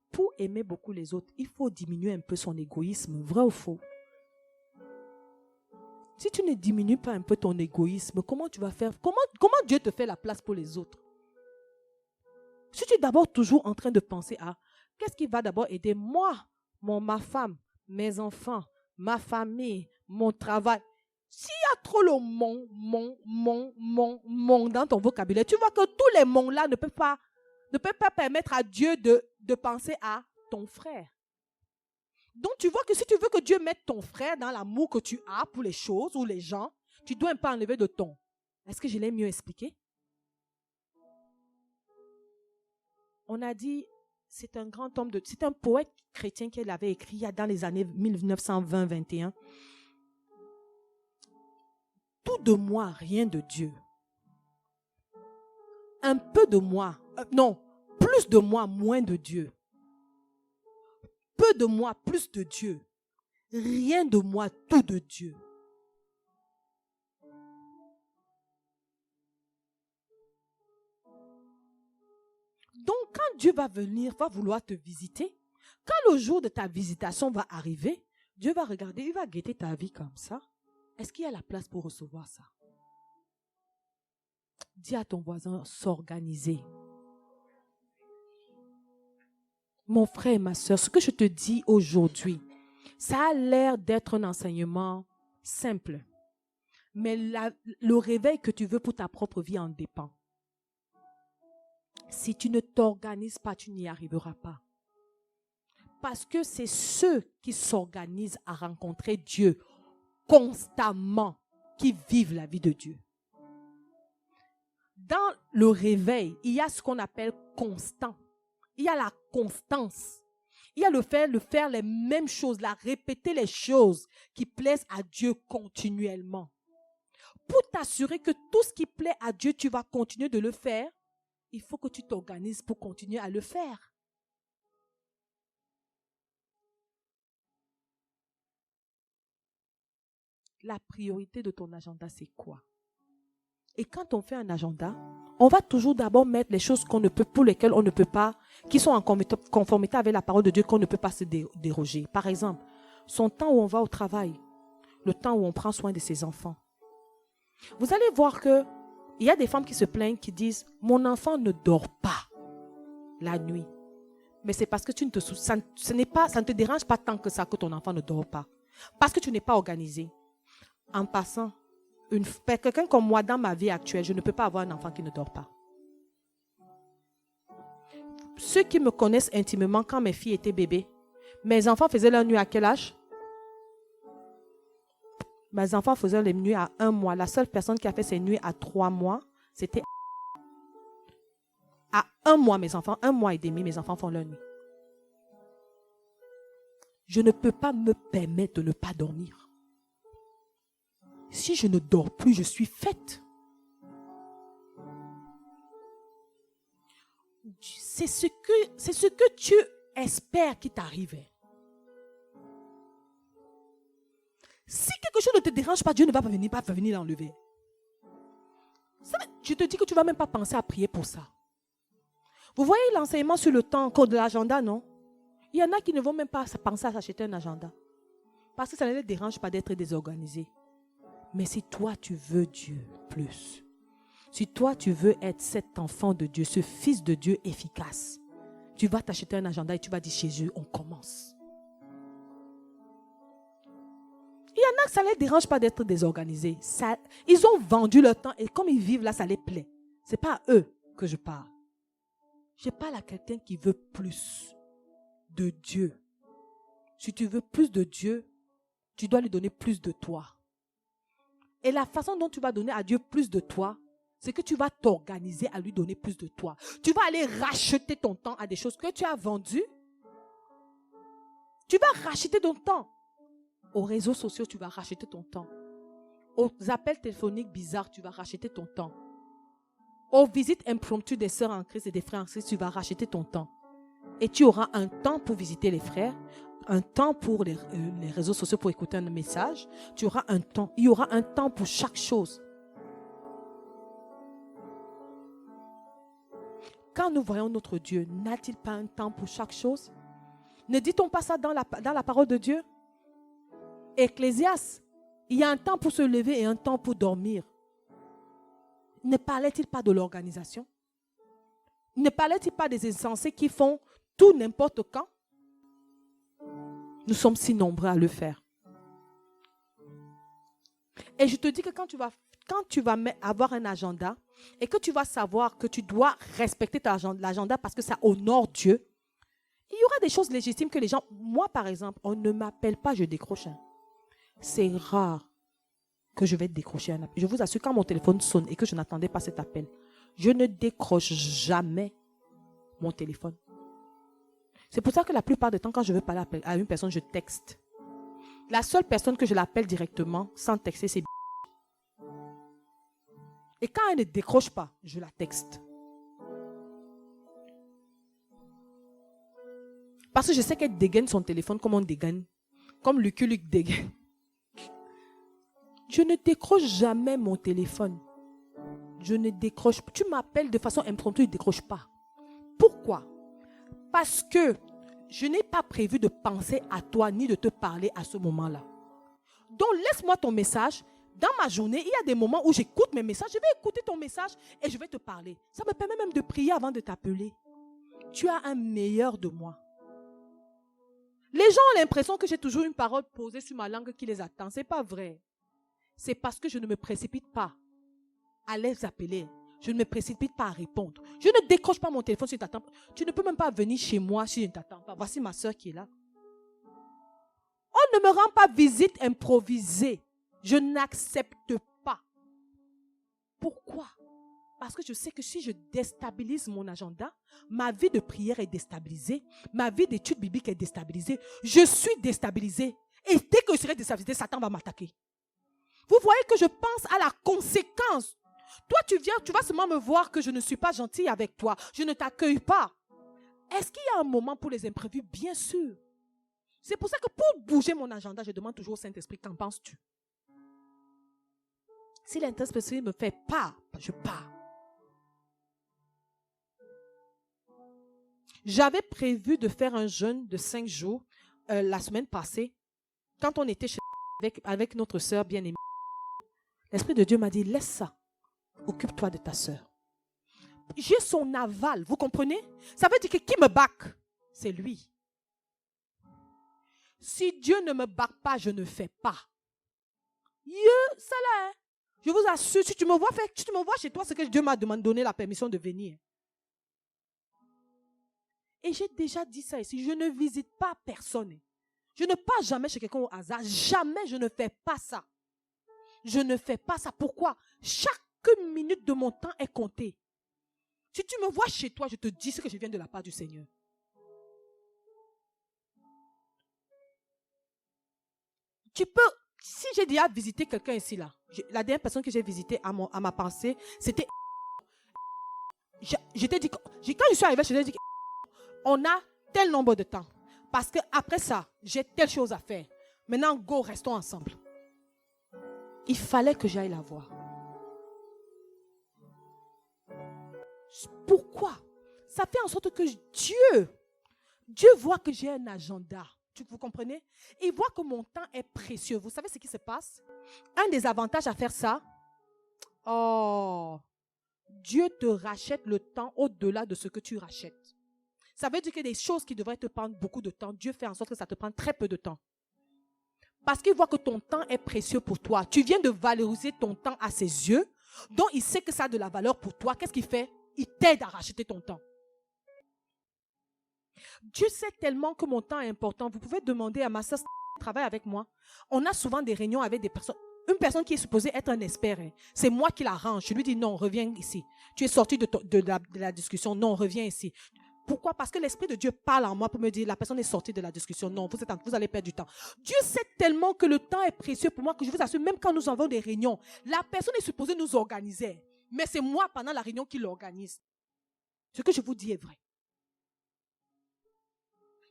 Pour aimer beaucoup les autres, il faut diminuer un peu son égoïsme, vrai ou faux? Si tu ne diminues pas un peu ton égoïsme, comment tu vas faire? Comment Dieu te fait la place pour les autres? Si tu es d'abord toujours en train de penser à qu'est-ce qui va d'abord aider moi, ma femme, mes enfants, ma famille, mon travail. S'il y a trop le mon dans ton vocabulaire, tu vois que tous les mots-là ne peuvent pas permettre à Dieu de penser à ton frère. Donc, tu vois que si tu veux que Dieu mette ton frère dans l'amour que tu as pour les choses ou les gens, tu dois un peu enlever de ton. Est-ce que je l'ai mieux expliqué? On a dit, c'est un grand homme, c'est un poète chrétien qui l'avait écrit dans les années 1920-21. Tout de moi, rien de Dieu. Un peu de moi, non, plus de moi, moins de Dieu. Peu de moi, plus de Dieu. Rien de moi, tout de Dieu. Donc, quand Dieu va venir, va vouloir te visiter, quand le jour de ta visitation va arriver, Dieu va regarder, il va guetter ta vie comme ça. Est-ce qu'il y a la place pour recevoir ça? Dis à ton voisin, s'organiser. Mon frère et ma soeur, ce que je te dis aujourd'hui, ça a l'air d'être un enseignement simple. Mais le réveil que tu veux pour ta propre vie en dépend. Si tu ne t'organises pas, tu n'y arriveras pas. Parce que c'est ceux qui s'organisent à rencontrer Dieu constamment qui vivent la vie de Dieu. Dans le réveil, il y a ce qu'on appelle constant. Il y a la constance. Il y a le faire les mêmes choses, répéter les choses qui plaisent à Dieu continuellement. Pour t'assurer que tout ce qui plaît à Dieu, tu vas continuer de le faire, il faut que tu t'organises pour continuer à le faire. La priorité de ton agenda, c'est quoi? Et quand on fait un agenda, on va toujours d'abord mettre les choses pour lesquelles on ne peut pas, qui sont en conformité avec la parole de Dieu, qu'on ne peut pas se déroger. Par exemple, son temps où on va au travail, le temps où on prend soin de ses enfants. Vous allez voir que il y a des femmes qui se plaignent, qui disent « Mon enfant ne dort pas la nuit. » Mais c'est parce que ça ne te dérange pas tant que ça que ton enfant ne dort pas. Parce que tu n'es pas organisé. En passant, quelqu'un comme moi, dans ma vie actuelle, je ne peux pas avoir un enfant qui ne dort pas. Ceux qui me connaissent intimement, quand mes filles étaient bébés, mes enfants faisaient leur nuit à quel âge? Mes enfants faisaient les nuits à 1 mois. La seule personne qui a fait ses nuits à 3 mois, c'était à 1 mois, mes enfants, 1 mois et demi, mes enfants font leur nuit. Je ne peux pas me permettre de ne pas dormir. Si je ne dors plus, je suis faite. C'est ce que tu espères qui t'arrive. Si quelque chose ne te dérange pas, Dieu ne va pas venir l'enlever. Je te dis que tu ne vas même pas penser à prier pour ça. Vous voyez l'enseignement sur le temps, de l'agenda, non? Il y en a qui ne vont même pas penser à s'acheter un agenda. Parce que ça ne les dérange pas d'être désorganisé. Mais si toi, tu veux Dieu plus, si toi, tu veux être cet enfant de Dieu, ce fils de Dieu efficace, tu vas t'acheter un agenda et tu vas dire, Jésus, on commence. Il y en a que ça ne les dérange pas d'être désorganisés. Ils ont vendu leur temps et comme ils vivent là, ça les plaît. Ce n'est pas à eux que je parle. Je parle à quelqu'un qui veut plus de Dieu. Si tu veux plus de Dieu, tu dois lui donner plus de toi. Et la façon dont tu vas donner à Dieu plus de toi, c'est que tu vas t'organiser à lui donner plus de toi. Tu vas aller racheter ton temps à des choses que tu as vendues. Tu vas racheter ton temps. Aux réseaux sociaux, tu vas racheter ton temps. Aux appels téléphoniques bizarres, tu vas racheter ton temps. Aux visites impromptues des sœurs en Christ et des frères en Christ, tu vas racheter ton temps. Et tu auras un temps pour visiter les frères, un temps pour les réseaux sociaux pour écouter un message. Tu auras un temps. Il y aura un temps pour chaque chose. Quand nous voyons notre Dieu, n'a-t-il pas un temps pour chaque chose? Ne dit-on pas ça dans la parole de Dieu? Ecclésiaste, il y a un temps pour se lever et un temps pour dormir. Ne parlait-il pas de l'organisation? Ne parlait-il pas des insensés qui font tout n'importe quand? Nous sommes si nombreux à le faire. Et je te dis que quand tu vas avoir un agenda et que tu vas savoir que tu dois respecter l'agenda parce que ça honore Dieu, il y aura des choses légitimes que les gens... Moi, par exemple, on ne m'appelle pas, je décroche. C'est rare que je vais décrocher un appel. Je vous assure, quand mon téléphone sonne et que je n'attendais pas cet appel, je ne décroche jamais mon téléphone. C'est pour ça que la plupart du temps, quand je veux parler à une personne, je texte. La seule personne que je l'appelle directement, sans texter, c'est... Et quand elle ne décroche pas, je la texte. Parce que je sais qu'elle dégaine son téléphone comme on dégaine. Comme Lucky Luke dégaine. Je ne décroche jamais mon téléphone. Je ne décroche pas. Tu m'appelles de façon impromptue, je ne décroche pas. Pourquoi? Parce que je n'ai pas prévu de penser à toi ni de te parler à ce moment-là. Donc laisse-moi ton message. Dans ma journée, il y a des moments où j'écoute mes messages. Je vais écouter ton message et je vais te parler. Ça me permet même de prier avant de t'appeler. Tu as un meilleur de moi. Les gens ont l'impression que j'ai toujours une parole posée sur ma langue qui les attend. Ce n'est pas vrai. C'est parce que je ne me précipite pas à les appeler. Je ne me précipite pas à répondre. Je ne décroche pas mon téléphone si tu t'attends. Tu ne peux même pas venir chez moi si je ne t'attends pas. Voici ma soeur qui est là. On ne me rend pas visite improvisée. Je n'accepte pas. Pourquoi? Parce que je sais que si je déstabilise mon agenda, ma vie de prière est déstabilisée, ma vie d'études bibliques est déstabilisée, je suis déstabilisée. Et dès que je serai déstabilisée, Satan va m'attaquer. Vous voyez que je pense à la conséquence. Toi, tu viens, tu vas seulement me voir que je ne suis pas gentille avec toi. Je ne t'accueille pas. Est-ce qu'il y a un moment pour les imprévus? Bien sûr. C'est pour ça que pour bouger mon agenda, je demande toujours au Saint-Esprit, qu'en penses-tu? Si l'Saint-Esprit me fait pas, je pars. J'avais prévu de faire un jeûne de 5 jours la semaine passée, quand on était avec notre sœur bien-aimée. L'Esprit de Dieu m'a dit, laisse ça. Occupe-toi de ta sœur. J'ai son aval, vous comprenez? Ça veut dire que qui me back? C'est lui. Si Dieu ne me back pas, je ne fais pas. Ça là, hein? Je vous assure, si tu me vois chez toi, c'est que Dieu m'a donné la permission de venir. Et j'ai déjà dit ça ici, je ne visite pas personne. Je ne pars jamais chez quelqu'un au hasard. Jamais je ne fais pas ça. Je ne fais pas ça. Pourquoi? Chaque minute de mon temps est comptée. Si tu me vois chez toi, je te dis ce que je viens de la part du Seigneur. Tu peux, si j'ai déjà visité quelqu'un ici, là, la dernière personne que j'ai visitée à ma pensée, c'était... Je t'ai dit, quand je suis arrivée, je t'ai dit, on a tel nombre de temps. Parce que après ça, j'ai telle chose à faire. Maintenant, go, restons ensemble. Il fallait que j'aille la voir. Pourquoi? Ça fait en sorte que Dieu voit que j'ai un agenda. Vous comprenez? Il voit que mon temps est précieux. Vous savez ce qui se passe? Un des avantages à faire ça, Dieu te rachète le temps au-delà de ce que tu rachètes. Ça veut dire que des choses qui devraient te prendre beaucoup de temps, Dieu fait en sorte que ça te prend très peu de temps. Parce qu'il voit que ton temps est précieux pour toi. Tu viens de valoriser ton temps à ses yeux, donc il sait que ça a de la valeur pour toi. Qu'est-ce qu'il fait? Il t'aide à racheter ton temps. Dieu sait tellement que mon temps est important. Vous pouvez demander à ma soeur qui travaille avec moi. On a souvent des réunions avec des personnes. Une personne qui est supposée être un expert, c'est moi qui l'arrange. Je lui dis non, reviens ici. Tu es sorti de la discussion. Non, reviens ici. Pourquoi? Parce que l'Esprit de Dieu parle en moi pour me dire la personne est sortie de la discussion. Non, vous allez perdre du temps. Dieu sait tellement que le temps est précieux pour moi que je vous assure, même quand nous avons des réunions, la personne est supposée nous organiser. Mais c'est moi pendant la réunion qui l'organise. Ce que je vous dis est vrai.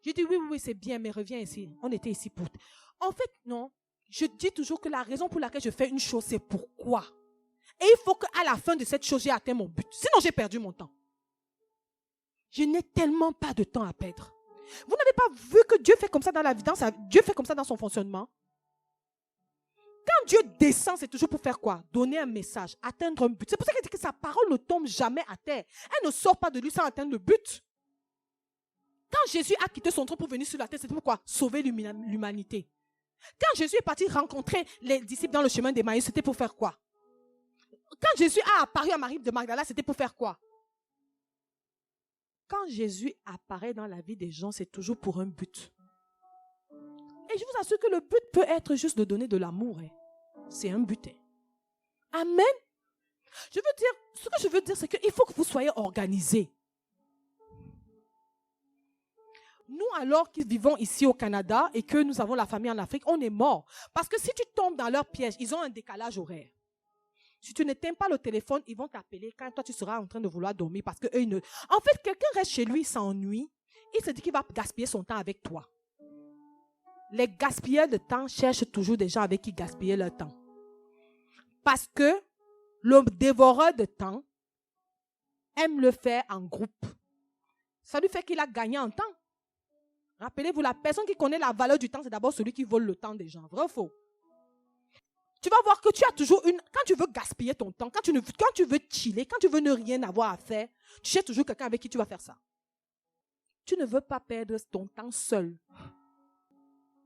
J'ai dit oui, c'est bien, mais reviens ici. On était ici pour... En fait, non. Je dis toujours que la raison pour laquelle je fais une chose, c'est pourquoi. Et il faut qu'à la fin de cette chose, j'ai atteint mon but. Sinon, j'ai perdu mon temps. Je n'ai tellement pas de temps à perdre. Vous n'avez pas vu que Dieu fait comme ça dans la vie, Dieu fait comme ça dans son fonctionnement? Quand Dieu descend, c'est toujours pour faire quoi? Donner un message, atteindre un but. C'est pour ça qu'il dit que sa parole ne tombe jamais à terre. Elle ne sort pas de lui sans atteindre le but. Quand Jésus a quitté son trône pour venir sur la terre, c'est pourquoi? Sauver l'humanité. Quand Jésus est parti rencontrer les disciples dans le chemin d'Emmaüs, c'était pour faire quoi? Quand Jésus a apparu à Marie de Magdala, c'était pour faire quoi? Quand Jésus apparaît dans la vie des gens, c'est toujours pour un but. Et je vous assure que le but peut être juste de donner de l'amour. C'est un but. Amen. Ce que je veux dire, c'est qu'il faut que vous soyez organisés. Nous, alors qu'ils vivons ici au Canada et que nous avons la famille en Afrique, on est mort. Parce que si tu tombes dans leur piège, ils ont un décalage horaire. Si tu n'éteins pas le téléphone, ils vont t'appeler quand toi tu seras en train de vouloir dormir parce que eux ne... En fait, quelqu'un reste chez lui, s'ennuie, il se dit qu'il va gaspiller son temps avec toi. Les gaspilleurs de temps cherchent toujours des gens avec qui gaspiller leur temps. Parce que le dévoreur de temps aime le faire en groupe. Ça lui fait qu'il a gagné en temps. Rappelez-vous, la personne qui connaît la valeur du temps, c'est d'abord celui qui vole le temps des gens. Vrai ou faux? Tu vas voir que tu as toujours une... Quand tu veux gaspiller ton temps, quand tu veux chiller, quand tu veux ne rien avoir à faire, tu cherches toujours quelqu'un avec qui tu vas faire ça. Tu ne veux pas perdre ton temps seul.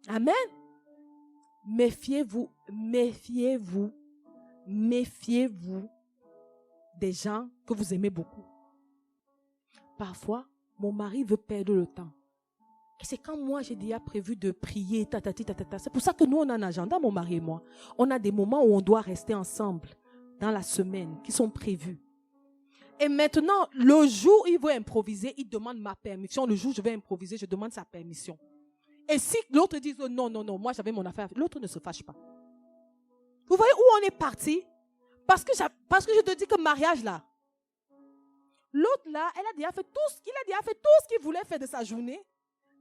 Amen. Méfiez-vous, méfiez-vous, méfiez-vous des gens que vous aimez beaucoup. Parfois, mon mari veut perdre le temps. Et c'est quand moi, j'ai déjà prévu de prier, C'est pour ça que nous, on a un agenda, mon mari et moi. On a des moments où on doit rester ensemble dans la semaine qui sont prévus. Et maintenant, le jour où il veut improviser, il demande ma permission. Le jour où je vais improviser, je demande sa permission. Et si l'autre dit oh, non, moi j'avais mon affaire, l'autre ne se fâche pas. Vous voyez où on est parti? Parce que je te dis que mariage là, l'autre là, il a déjà fait tout ce qu'il voulait faire de sa journée.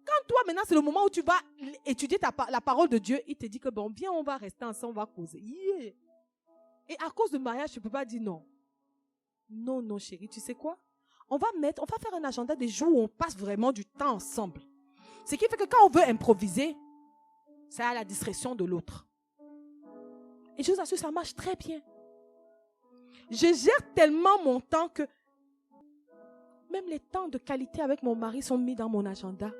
Quand toi, maintenant, c'est le moment où tu vas étudier la parole de Dieu, il te dit que bon, viens, on va rester ensemble, on va causer. Yeah. Et à cause de mariage, tu ne peux pas dire non. Non, chérie, tu sais quoi? On va faire un agenda des jours où on passe vraiment du temps ensemble. Ce qui fait que quand on veut improviser, c'est à la discrétion de l'autre. Et je vous assure, ça marche très bien. Je gère tellement mon temps que même les temps de qualité avec mon mari sont mis dans mon agenda.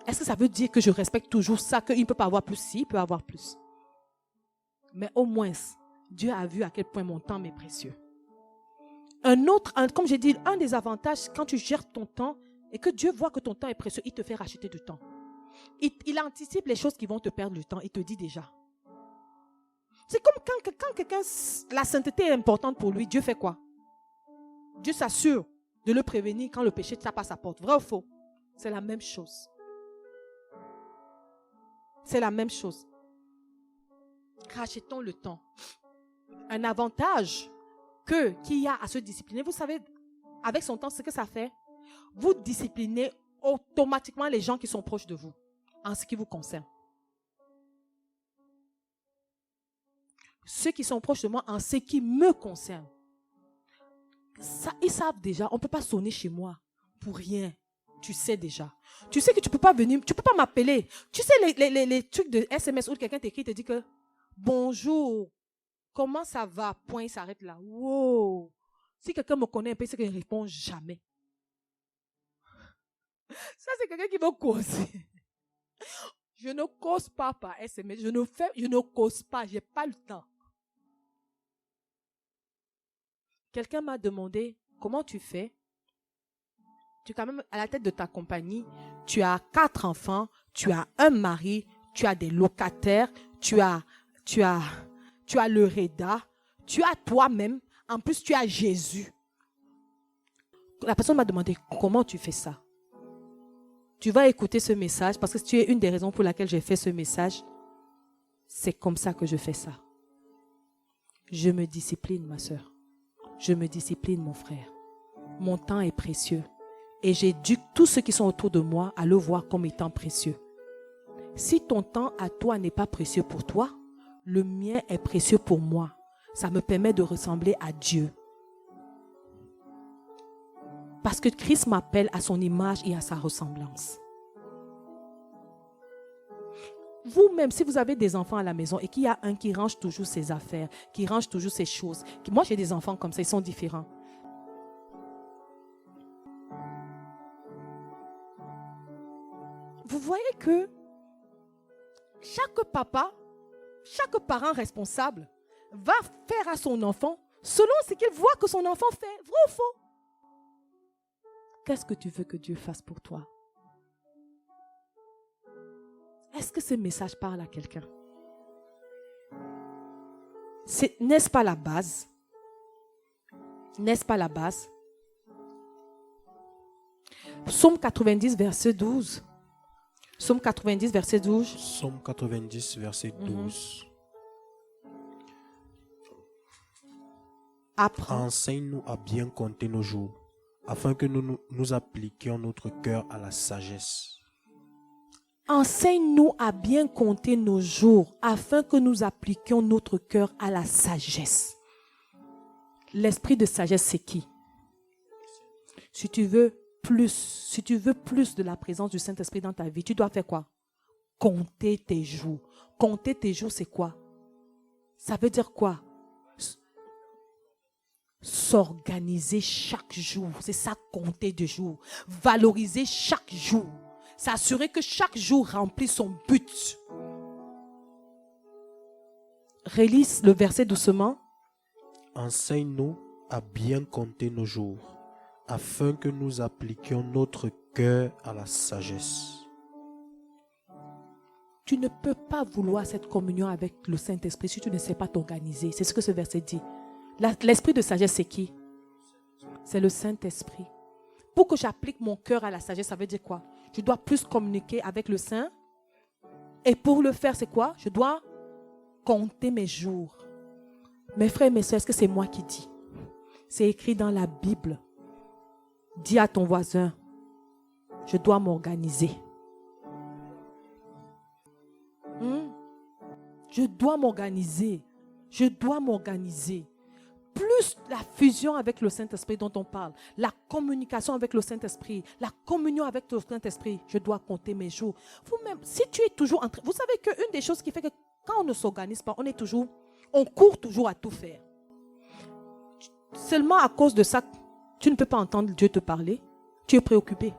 Est-ce que ça veut dire que je respecte toujours ça, qu'il ne peut pas avoir plus? Si, il peut avoir plus. Mais au moins, Dieu a vu à quel point mon temps m'est précieux. Comme j'ai dit, un des avantages quand tu gères ton temps et que Dieu voit que ton temps est précieux, il te fait racheter du temps. Il anticipe les choses qui vont te perdre du temps. Il te dit déjà. C'est comme quand quelqu'un, la sainteté est importante pour lui, Dieu fait quoi? Dieu s'assure de le prévenir quand le péché tape à sa porte. Vrai ou faux? C'est la même chose. C'est la même chose. Rachetons le temps. Un avantage qu'il y a à se discipliner. Vous savez, avec son temps, ce que ça fait, vous disciplinez automatiquement les gens qui sont proches de vous, en ce qui vous concerne. Ceux qui sont proches de moi, en ce qui me concerne. Ça, ils savent déjà, on ne peut pas sonner chez moi pour rien. Tu sais déjà. Tu sais que tu ne peux pas venir, tu ne peux pas m'appeler. Tu sais les trucs de SMS où quelqu'un t'écrit, te dit que bonjour, comment ça va? Point, il s'arrête là. Wow. Si quelqu'un me connaît un peu, c'est qu'il ne répond jamais. Ça, c'est quelqu'un qui veut causer. Je ne cause pas par SMS. Je ne cause pas. Je n'ai pas le temps. Quelqu'un m'a demandé, comment tu fais? Tu es quand même à la tête de ta compagnie. Tu as 4 enfants. Tu as un mari. Tu as des locataires. Tu as le REDA. Tu as toi-même. En plus, tu as Jésus. La personne m'a demandé, comment tu fais ça? Tu vas écouter ce message parce que tu es une des raisons pour laquelle j'ai fait ce message. C'est comme ça que je fais ça. Je me discipline, ma soeur. Je me discipline, mon frère. Mon temps est précieux. Et j'éduque tous ceux qui sont autour de moi à le voir comme étant précieux. Si ton temps à toi n'est pas précieux pour toi, le mien est précieux pour moi. Ça me permet de ressembler à Dieu. Parce que Christ m'appelle à son image et à sa ressemblance. Vous-même, si vous avez des enfants à la maison et qu'il y a un qui range toujours ses affaires, qui range toujours ses choses. Moi, j'ai des enfants comme ça, ils sont différents. Vous voyez que chaque papa, chaque parent responsable va faire à son enfant selon ce qu'il voit que son enfant fait. Vrai ou faux? Qu'est-ce que tu veux que Dieu fasse pour toi? Est-ce que ce message parle à quelqu'un? N'est-ce pas la base? N'est-ce pas la base? Psaume 90, verset 12. Psaume 90, verset 12. Psaume 90, verset 12. Apprends. Enseigne-nous à bien compter nos jours, afin que nous appliquions notre cœur à la sagesse. Enseigne-nous à bien compter nos jours, afin que nous appliquions notre cœur à la sagesse. L'esprit de sagesse, c'est qui? Si tu veux plus de la présence du Saint-Esprit dans ta vie, tu dois faire quoi? Compter tes jours. Compter tes jours, c'est quoi? Ça veut dire quoi? S'organiser chaque jour. C'est ça, compter des jours. Valoriser chaque jour. S'assurer que chaque jour remplit son but. Relise le verset doucement. Enseigne-nous à bien compter nos jours, afin que nous appliquions notre cœur à la sagesse. Tu ne peux pas vouloir cette communion avec le Saint-Esprit si tu ne sais pas t'organiser. C'est ce que ce verset dit. L'esprit de sagesse, c'est qui? C'est le Saint-Esprit. Pour que j'applique mon cœur à la sagesse, ça veut dire quoi? Je dois plus communiquer avec le Saint. Et pour le faire, c'est quoi? Je dois compter mes jours. Mes frères et mes soeurs, est-ce que c'est moi qui dis? C'est écrit dans la Bible. Dis à ton voisin, je dois m'organiser. Je dois m'organiser. Je dois m'organiser. Plus la fusion avec le Saint-Esprit dont on parle, la communication avec le Saint-Esprit, la communion avec le Saint-Esprit, je dois compter mes jours. Vous-même, si tu es toujours en train... Vous savez qu'une des choses qui fait que quand on ne s'organise pas, on court toujours à tout faire. Seulement à cause de ça, tu ne peux pas entendre Dieu te parler. Tu es préoccupé.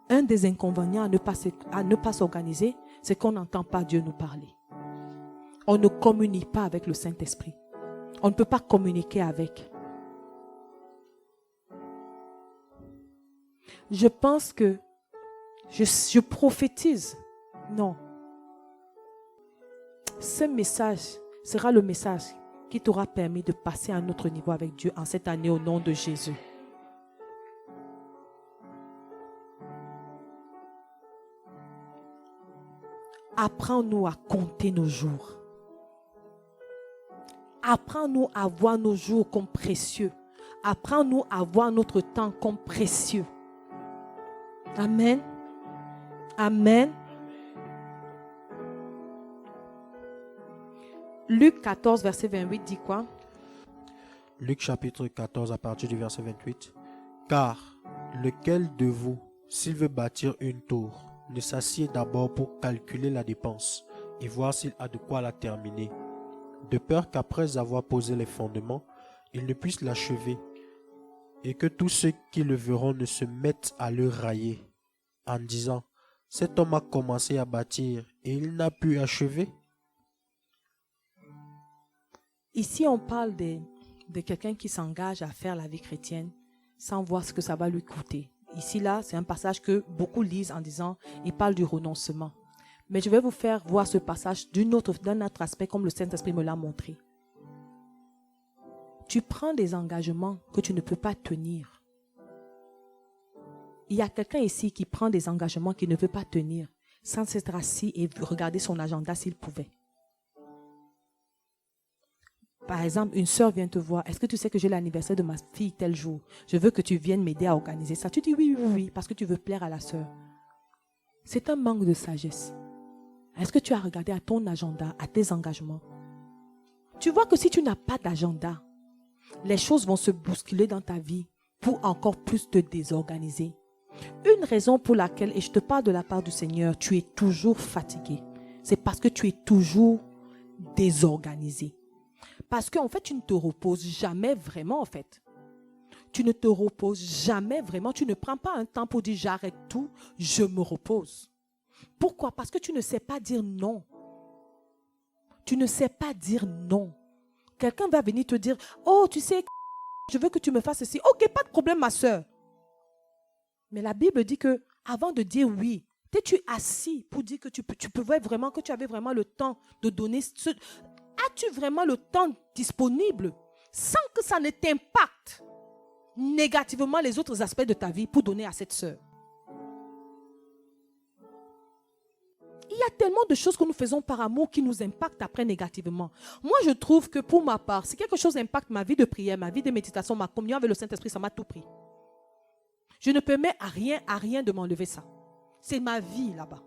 Un des inconvénients à ne pas s'organiser, c'est qu'on n'entend pas Dieu nous parler. On ne communique pas avec le Saint-Esprit. On ne peut pas communiquer avec. Je pense que je prophétise. Non. Ce message sera le message qui t'aura permis de passer à un autre niveau avec Dieu en cette année au nom de Jésus. Apprends-nous à compter nos jours. Apprends-nous à voir nos jours comme précieux. Apprends-nous à voir notre temps comme précieux. Amen. Amen. Luc 14, verset 28 dit quoi? Luc chapitre 14 à partir du verset 28. Car lequel de vous, s'il veut bâtir une tour, ne s'assied d'abord pour calculer la dépense et voir s'il a de quoi la terminer, de peur qu'après avoir posé les fondements, il ne puisse l'achever, et que tous ceux qui le verront ne se mettent à le railler, en disant, cet homme a commencé à bâtir et il n'a pu achever. Ici, on parle de quelqu'un qui s'engage à faire la vie chrétienne sans voir ce que ça va lui coûter. Ici, là, c'est un passage que beaucoup lisent en disant, il parle du renoncement. Mais je vais vous faire voir ce passage d'un autre aspect comme le Saint-Esprit me l'a montré. Tu prends des engagements que tu ne peux pas tenir. Il y a quelqu'un ici qui prend des engagements qu'il ne peut pas tenir sans s'être assis et regarder son agenda s'il pouvait. Par exemple, une soeur vient te voir. Est-ce que tu sais que j'ai l'anniversaire de ma fille tel jour? Je veux que tu viennes m'aider à organiser ça. Tu dis oui, parce que tu veux plaire à la soeur. C'est un manque de sagesse. Est-ce que tu as regardé à ton agenda, à tes engagements? Tu vois que si tu n'as pas d'agenda, les choses vont se bousculer dans ta vie pour encore plus te désorganiser. Une raison pour laquelle, et je te parle de la part du Seigneur, tu es toujours fatigué. C'est parce que tu es toujours désorganisé. Parce qu'en fait, tu ne te reposes jamais vraiment, en fait. Tu ne te reposes jamais vraiment. Tu ne prends pas un temps pour dire, j'arrête tout, je me repose. Pourquoi? Parce que tu ne sais pas dire non. Tu ne sais pas dire non. Quelqu'un va venir te dire, oh, tu sais, je veux que tu me fasses ceci. Ok, pas de problème, ma soeur. Mais la Bible dit que avant de dire oui, t'es-tu assis pour dire que tu pouvais vraiment, que tu avais vraiment le temps de donner ce... As-tu vraiment le temps disponible sans que ça ne t'impacte négativement les autres aspects de ta vie pour donner à cette sœur? Il y a tellement de choses que nous faisons par amour qui nous impactent après négativement. Moi, je trouve que pour ma part, si quelque chose impacte ma vie de prière, ma vie de méditation, ma communion avec le Saint-Esprit, ça m'a tout pris. Je ne permets à rien de m'enlever ça. C'est ma vie là-bas.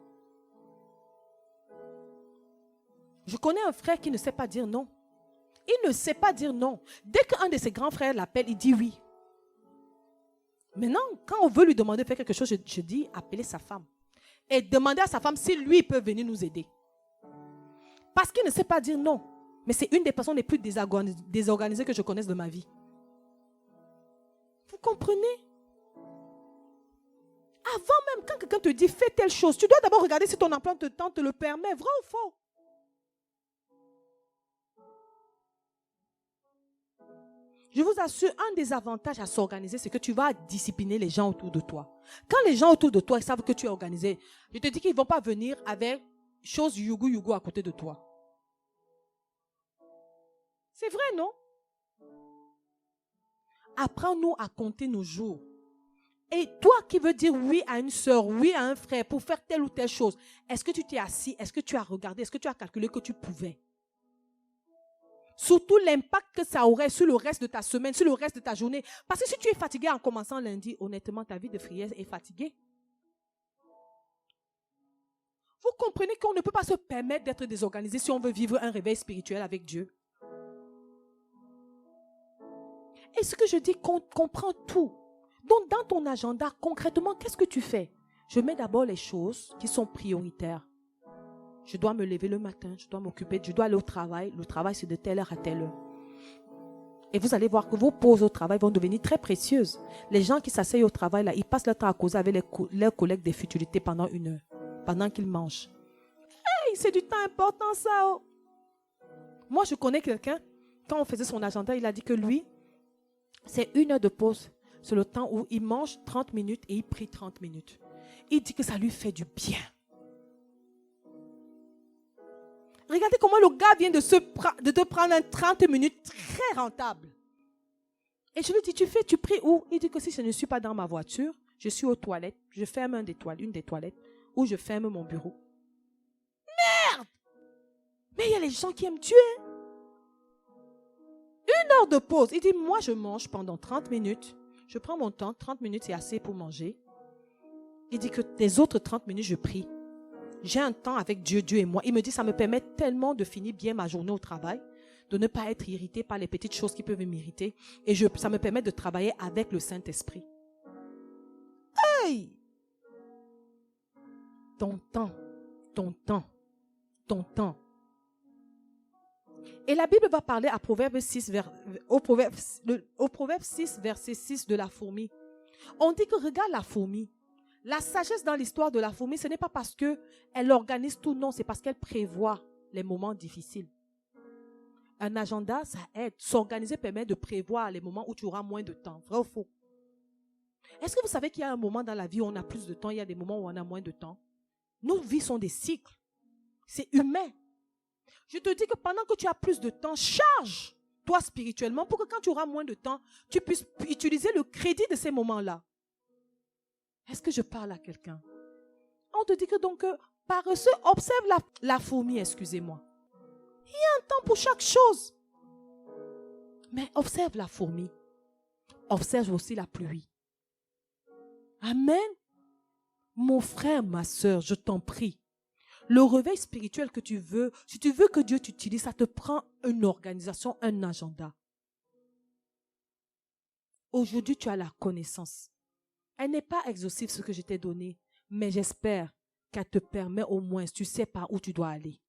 Je connais un frère qui ne sait pas dire non. Il ne sait pas dire non. Dès qu'un de ses grands frères l'appelle, il dit oui. Maintenant, quand on veut lui demander de faire quelque chose, je dis appelez sa femme. Et demander à sa femme si lui peut venir nous aider. Parce qu'il ne sait pas dire non. Mais c'est une des personnes les plus désorganisées que je connaisse de ma vie. Vous comprenez? Avant même, quand quelqu'un te dit fais telle chose, tu dois d'abord regarder si ton emploi de temps te le permet. Vrai ou faux? Je vous assure, un des avantages à s'organiser, c'est que tu vas discipliner les gens autour de toi. Quand les gens autour de toi savent que tu es organisé, je te dis qu'ils ne vont pas venir avec choses yougou à côté de toi. C'est vrai, non? Apprends-nous à compter nos jours. Et toi qui veux dire oui à une soeur, oui à un frère pour faire telle ou telle chose, est-ce que tu t'es assis, est-ce que tu as regardé, est-ce que tu as calculé que tu pouvais? Surtout l'impact que ça aurait sur le reste de ta semaine, sur le reste de ta journée. Parce que si tu es fatigué en commençant lundi, honnêtement, ta vie de prière est fatiguée. Vous comprenez qu'on ne peut pas se permettre d'être désorganisé si on veut vivre un réveil spirituel avec Dieu. Et ce que je dis, comprends tout. Donc, dans ton agenda, concrètement, qu'est-ce que tu fais? Je mets d'abord les choses qui sont prioritaires. Je dois me lever le matin, je dois m'occuper, je dois aller au travail. Le travail, c'est de telle heure à telle heure. Et vous allez voir que vos pauses au travail vont devenir très précieuses. Les gens qui s'asseyent au travail, là, ils passent leur temps à causer avec leurs collègues des futilités pendant 1 heure, pendant qu'ils mangent. Hey, c'est du temps important, ça. Oh. Moi, je connais quelqu'un, quand on faisait son agenda, il a dit que lui, c'est 1 heure de pause. C'est le temps où il mange 30 minutes et il prie 30 minutes. Il dit que ça lui fait du bien. Regardez comment le gars vient de te prendre un 30 minutes très rentable. Et je lui dis, tu pries où? Il dit que si je ne suis pas dans ma voiture, je suis aux toilettes, je ferme une des toilettes, ou je ferme mon bureau. Merde! Mais il y a les gens qui aiment Dieu. 1 heure de pause. Il dit, moi je mange pendant 30 minutes. Je prends mon temps, 30 minutes c'est assez pour manger. Il dit que les autres 30 minutes je prie. J'ai un temps avec Dieu et moi. Il me dit, ça me permet tellement de finir bien ma journée au travail, de ne pas être irrité par les petites choses qui peuvent m'irriter. Et ça me permet de travailler avec le Saint-Esprit. Hey! Ton temps. Et la Bible va parler à Proverbe 6, au Proverbe 6, verset 6 de la fourmi. On dit que regarde la fourmi. La sagesse dans l'histoire de la fourmi, ce n'est pas parce qu'elle organise tout, non, c'est parce qu'elle prévoit les moments difficiles. Un agenda, ça aide. S'organiser permet de prévoir les moments où tu auras moins de temps. Vrai ou faux? Est-ce que vous savez qu'il y a un moment dans la vie où on a plus de temps, il y a des moments où on a moins de temps? Nos vies sont des cycles. C'est humain. Je te dis que pendant que tu as plus de temps, charge-toi spirituellement pour que quand tu auras moins de temps, tu puisses utiliser le crédit de ces moments-là. Est-ce que je parle à quelqu'un? On te dit que donc, paresseux, observe la fourmi, excusez-moi. Il y a un temps pour chaque chose. Mais observe la fourmi. Observe aussi la pluie. Amen. Mon frère, ma soeur, je t'en prie. Le réveil spirituel que tu veux, si tu veux que Dieu t'utilise, ça te prend une organisation, un agenda. Aujourd'hui, tu as la connaissance. Elle n'est pas exhaustive ce que je t'ai donné, mais j'espère qu'elle te permet au moins, tu sais par où tu dois aller.